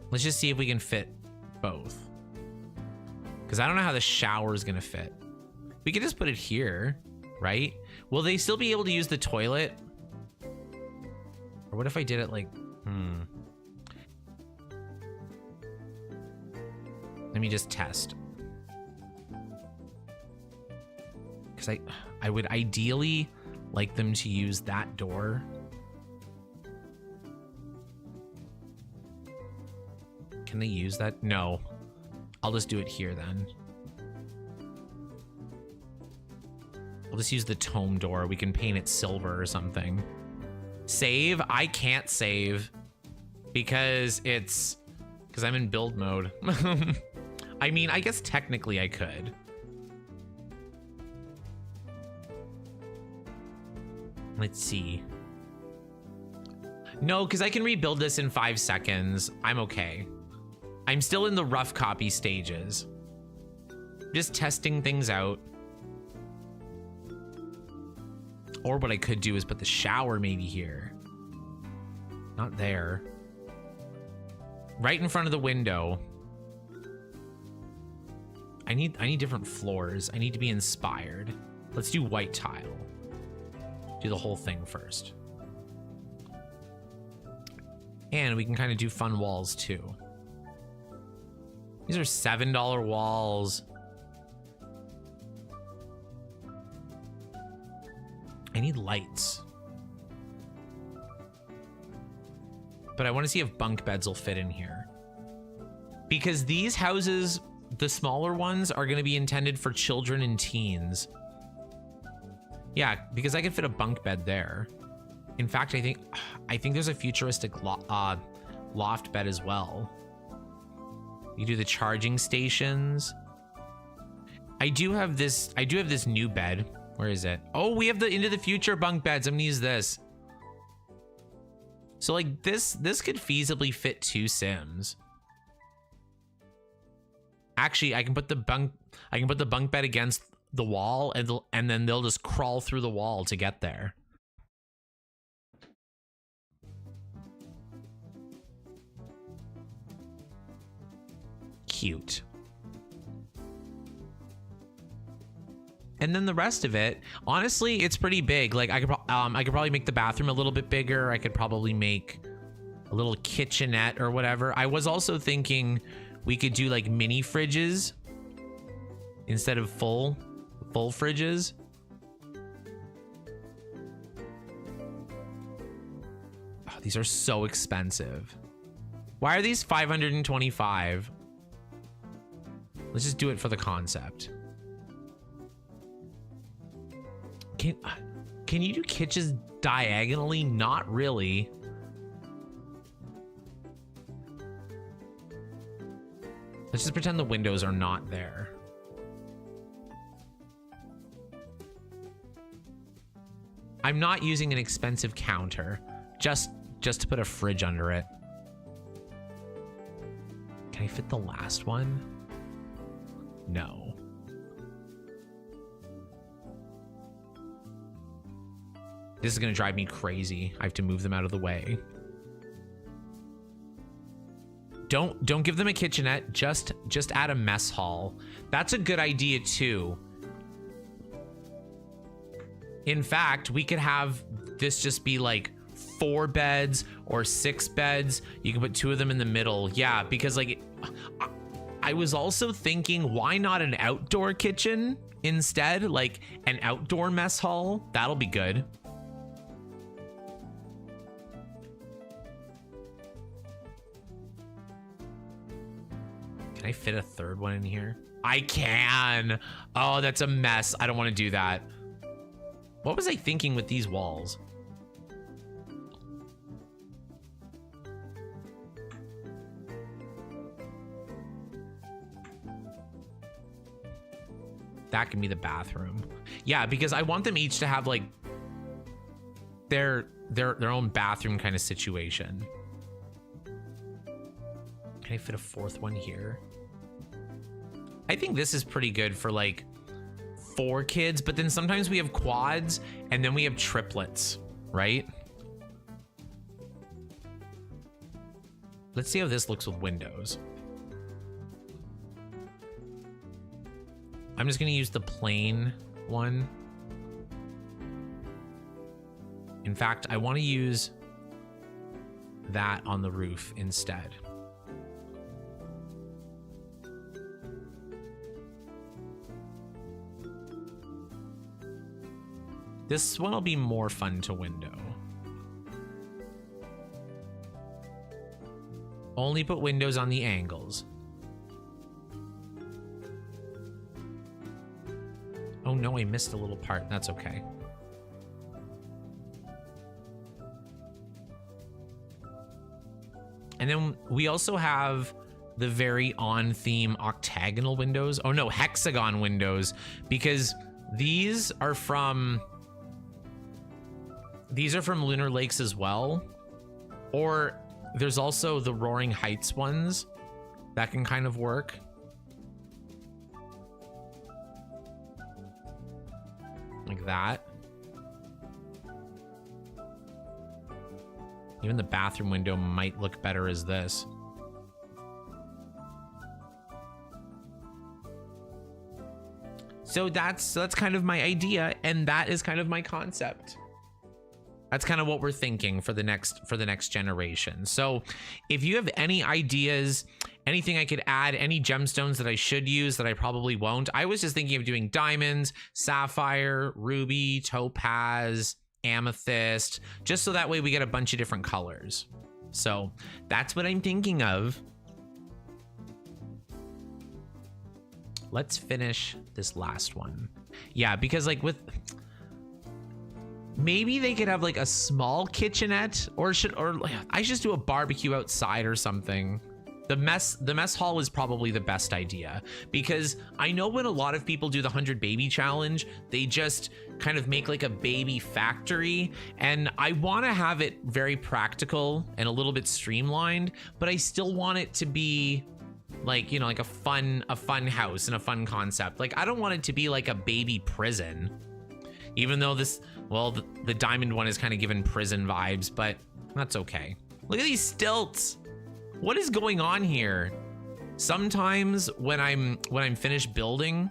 Let's just see if we can fit both. Because I don't know how the shower is going to fit. We could just put it here, right? Will they still be able to use the toilet? Or what if I did it like, Let me just test. Because I would ideally like them to use that door. Can they use that? No. I'll just do it here then. I'll just use the tome door. We can paint it silver or something. Save? I can't save because I'm in build mode. I mean, I guess technically I could. Let's see. No, because I can rebuild this in 5 seconds. I'm okay. I'm still in the rough copy stages. Just testing things out. Or what I could do is put the shower maybe here. Not there. Right in front of the window. I need different floors. I need to be inspired. Let's do white tile. do the whole thing first. And we can kind of do fun walls too. These are $7 walls. I need lights. But I want to see if bunk beds will fit in here. Because these houses, the smaller ones, are going to be intended for children and teens. Yeah, because I could fit a bunk bed there. In fact, I think there's a futuristic loft bed as well. You do the charging stations. I do have this new bed. Where is it? Oh, we have the into the future bunk beds. I'm gonna use this. So like this could feasibly fit 2 Sims. Actually, I can put the bunk bed against the wall and then they'll just crawl through the wall to get there. Cute. And then the rest of it, honestly, it's pretty big. Like I could probably make the bathroom a little bit bigger. I could probably make a little kitchenette or whatever. I was also thinking we could do like mini fridges instead of full fridges. Oh, these are so expensive. Why are these $525? Let's just do it for the concept. Can you do kitchens diagonally? Not really. Let's just pretend the windows are not there. I'm not using an expensive counter, just to put a fridge under it. Can I fit the last one? No. This is gonna drive me crazy. I have to move them out of the way. Don't give them a kitchenette, just add a mess hall. That's a good idea too. In fact, we could have this just be like 4 beds or 6 beds. You can put 2 of them in the middle. Yeah, because like I was also thinking, why not an outdoor kitchen instead? Like an outdoor mess hall. That'll be good. Can I fit a 3rd one in here? I can. Oh, that's a mess. I don't want to do that. What was I thinking with these walls? That can be the bathroom. Yeah, because I want them each to have like their own bathroom kind of situation. Can I fit a 4th one here? I think this is pretty good for like 4 kids, but then sometimes we have quads and then we have triplets, right? Let's see how this looks with windows. I'm just gonna use the plain one. In fact, I want to use that on the roof instead. This one will be more fun to window. Only put windows on the angles. Oh no, I missed a little part. That's okay. And then we also have the very on theme octagonal windows. Oh no, hexagon windows, because these are from Lunar Lakes as well. Or there's also the Roaring Heights ones that can kind of work. Like that. Even the bathroom window might look better as this. So that's kind of my idea, and that is kind of my concept. That's kind of what we're thinking for the next generation. So if you have any ideas, anything I could add, any gemstones that I should use that I probably won't. I was just thinking of doing diamonds, sapphire, ruby, topaz, amethyst, just so that way we get a bunch of different colors. So that's what I'm thinking of. Let's finish this last one. Yeah, because like with... Maybe they could have like a small kitchenette, or I should just do a barbecue outside or something. The mess hall is probably the best idea, because I know when a lot of people do the 100 baby challenge, they just kind of make like a baby factory, and I want to have it very practical and a little bit streamlined, but I still want it to be like, you know, like a fun house and a fun concept. Like I don't want it to be like a baby prison, even though this, well, the diamond one is kind of given prison vibes, but that's okay. Look at these stilts. What is going on here? Sometimes when I'm finished building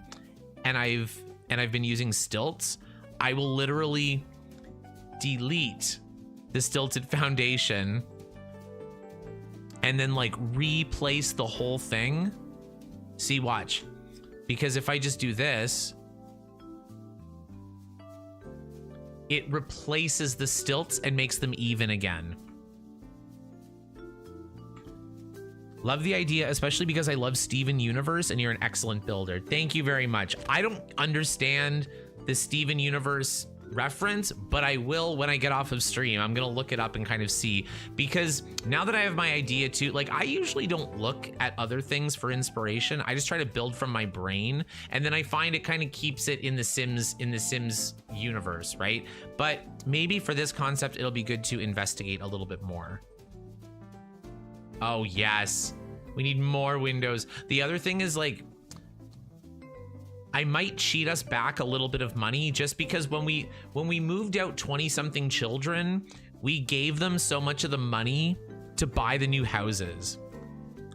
and I've been using stilts, I will literally delete the stilted foundation and then like replace the whole thing. See, watch. Because if I just do this, it replaces the stilts and makes them even again. Love the idea, especially because I love Steven Universe and you're an excellent builder. Thank you very much. I don't understand the Steven Universe reference, but I will when I get off of stream. I'm gonna look it up and kind of see, because now that I have my idea too, like I usually don't look at other things for inspiration. I just try to build from my brain, and then I find it kind of keeps it in the Sims universe, right? But maybe for this concept, it'll be good to investigate a little bit more. Oh yes, we need more windows. The other thing is like, I might cheat us back a little bit of money, just because when we moved out 20-something children, we gave them so much of the money to buy the new houses.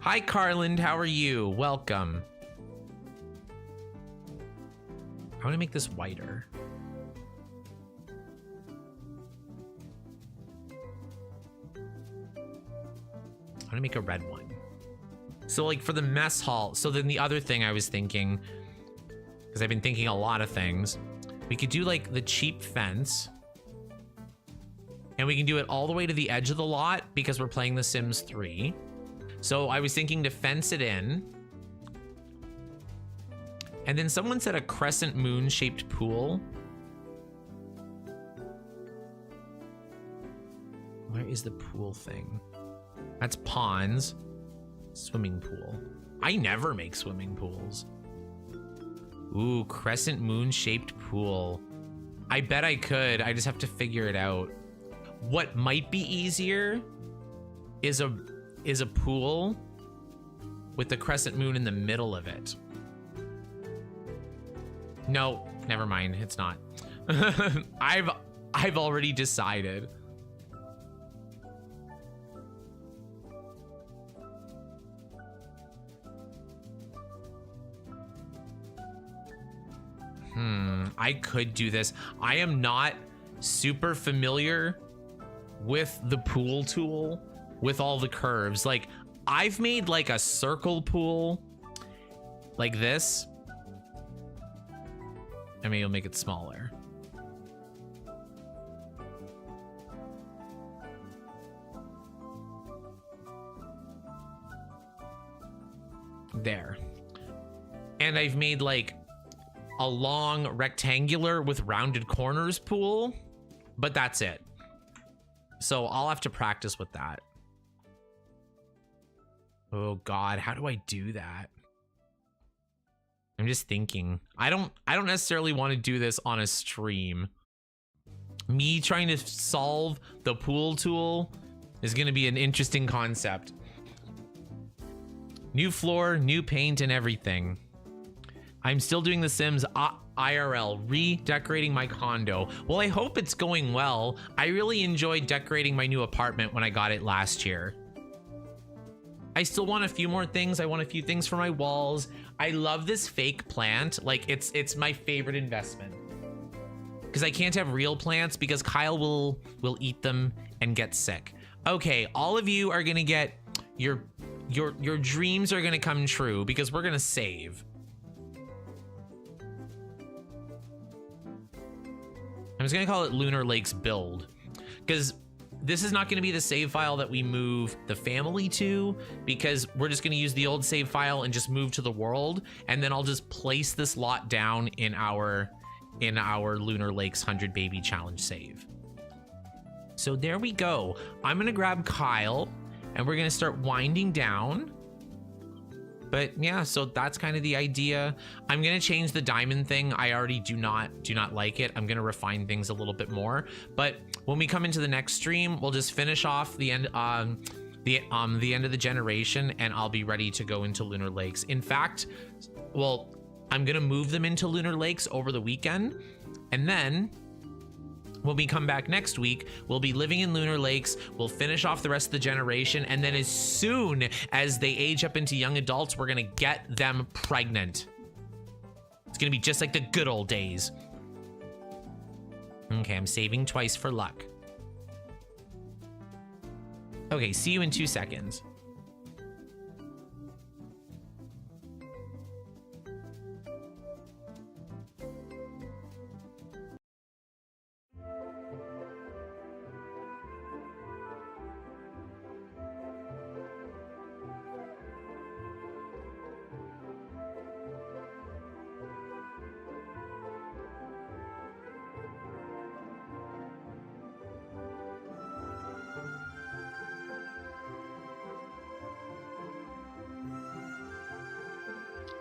Hi, Carland, how are you? Welcome. I want to make this whiter. I want to make a red one. So like for the mess hall, so then the other thing I was thinking, because I've been thinking a lot of things, we could do like the cheap fence, and we can do it all the way to the edge of the lot because we're playing The Sims 3. So I was thinking to fence it in, and then someone said a crescent moon shaped pool. Where is the pool thing? That's ponds. Swimming pool. I never make swimming pools. Ooh, crescent moon shaped pool. I bet I could. I just have to figure it out. What might be easier is a pool with the crescent moon in the middle of it. No, never mind. It's not. I've already decided. I could do this. I am not super familiar with the pool tool with all the curves. Like I've made like a circle pool like this. I mean, you'll make it smaller. There. And I've made like a long rectangular with rounded corners pool, but that's it. So I'll have to practice with that. Oh God, how do I do that? I'm just thinking. I don't necessarily want to do this on a stream. Me trying to solve the pool tool is going to be an interesting concept. New floor, new paint and everything. I'm still doing The Sims IRL, redecorating my condo. Well, I hope it's going well. I really enjoyed decorating my new apartment when I got it last year. I still want a few more things. I want a few things for my walls. I love this fake plant. Like it's my favorite investment. because I can't have real plants because Kyle will eat them and get sick. Okay, all of you are gonna get your dreams are gonna come true because we're gonna save. I'm just gonna call it Lunar Lakes build because this is not going to be the save file that we move the family to, because we're just going to use the old save file and just move to the world, and then I'll just place this lot down in our Lunar Lakes 100 baby challenge save. So there we go. I'm going to grab Kyle and we're going to start winding down. But yeah, so that's kind of the idea. I'm gonna change the diamond thing. I already do not like it. I'm gonna refine things a little bit more. But when we come into the next stream, we'll just finish off the end the end of the generation, and I'll be ready to go into Lunar Lakes. In fact, well, I'm gonna move them into Lunar Lakes over the weekend, and then when we come back next week, we'll be living in Lunar Lakes, we'll finish off the rest of the generation, and then as soon as they age up into young adults, we're gonna get them pregnant. It's gonna be just like the good old days. Okay, I'm saving twice for luck. Okay, see you in 2 seconds.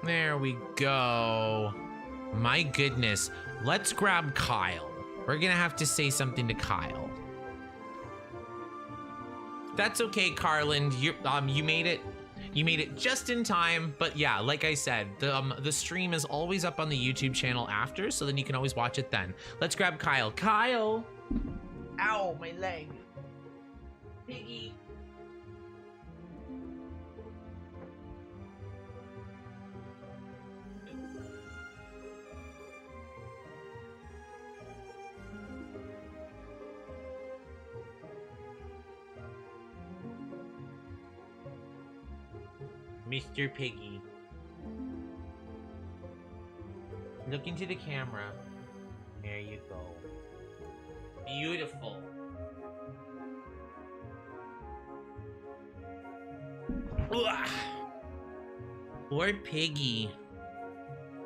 There we go. My goodness. Let's grab Kyle. We're gonna have to say something to Kyle. That's okay, Carlin. You made it. You made it just in time. But yeah, like I said, the stream is always up on the YouTube channel after, so then you can always watch it then. Let's grab Kyle. Kyle. Ow, my leg. Piggy. Mr. Piggy. Look into the camera. There you go. Beautiful. Ugh. Poor Piggy.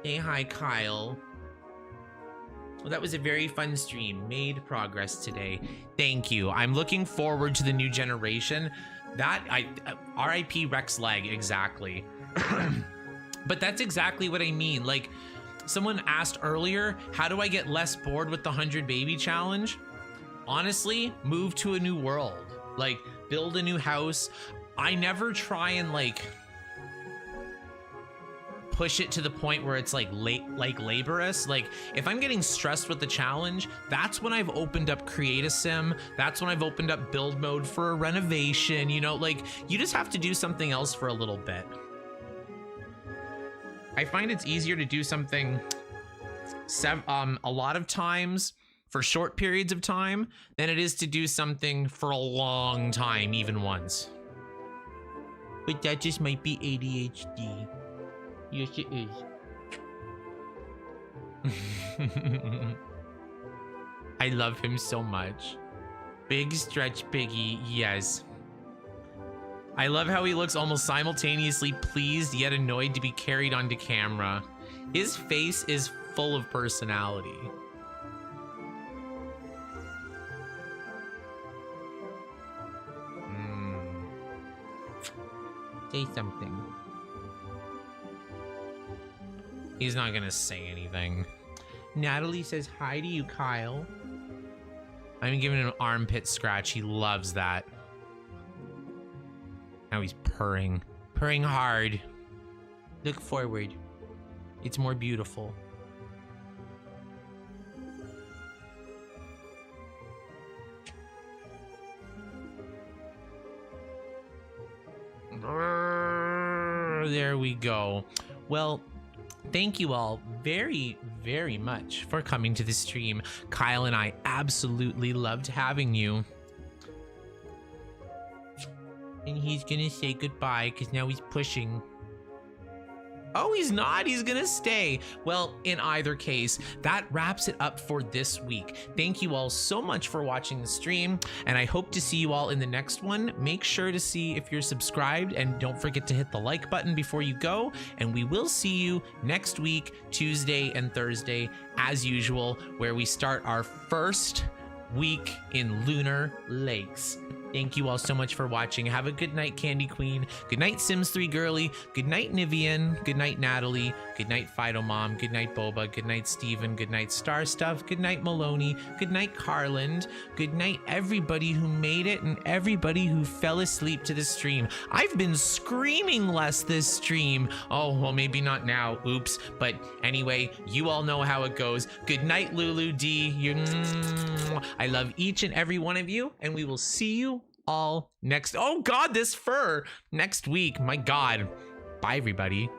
Say hi, Kyle. Well, that was a very fun stream. Made progress today. Thank you. I'm looking forward to the new generation. That RIP Rex leg, exactly. But that's exactly what I mean. Like, someone asked earlier, how do I get less bored with the 100 baby challenge? Honestly, move to a new world. Like, build a new house. I never try and like push it to the point where it's like laborious. Like, if I'm getting stressed with the challenge, that's when I've opened up Create a Sim. That's when I've opened up build mode for a renovation. You know, like, you just have to do something else for a little bit. I find it's easier to do something a lot of times for short periods of time than it is to do something for a long time, even once. But that just might be ADHD. Yes, it is. I love him so much. Big stretch Piggy, yes. I love how he looks almost simultaneously pleased yet annoyed to be carried onto camera. His face is full of personality. Say something. He's not gonna say anything. Natalie says hi to you, Kyle. I'm giving him an armpit scratch. He loves that. Now he's purring. Purring hard. Look forward. It's more beautiful. There we go. Well, Thank you all very, very much for coming to the stream. Kyle and I absolutely loved having you. And he's gonna say goodbye because now he's pushing. Oh, he's not. He's gonna stay. Well, in either case, that wraps it up for this week. Thank you all so much for watching the stream, and I hope to see you all in the next one. Make sure to see if you're subscribed, and don't forget to hit the like button before you go, and we will see you next week, Tuesday and Thursday, as usual, where we start our first week in Lunar Lakes. Thank you all so much for watching. Have a good night, Candy Queen. Good night, Sims 3 Girly. Good night, Nivian. Good night, Natalie. Good night, Fido Mom. Good night, Boba. Good night, Steven. Good night, Star Stuff. Good night, Maloney. Good night, Carland. Good night, everybody who made it and everybody who fell asleep to the stream. I've been screaming less this stream. Oh, well, maybe not now. Oops. But anyway, you all know how it goes. Good night, Lulu D. I love each and every one of you, and we will see you all next. Oh God, this fur next week. My God. Bye, everybody.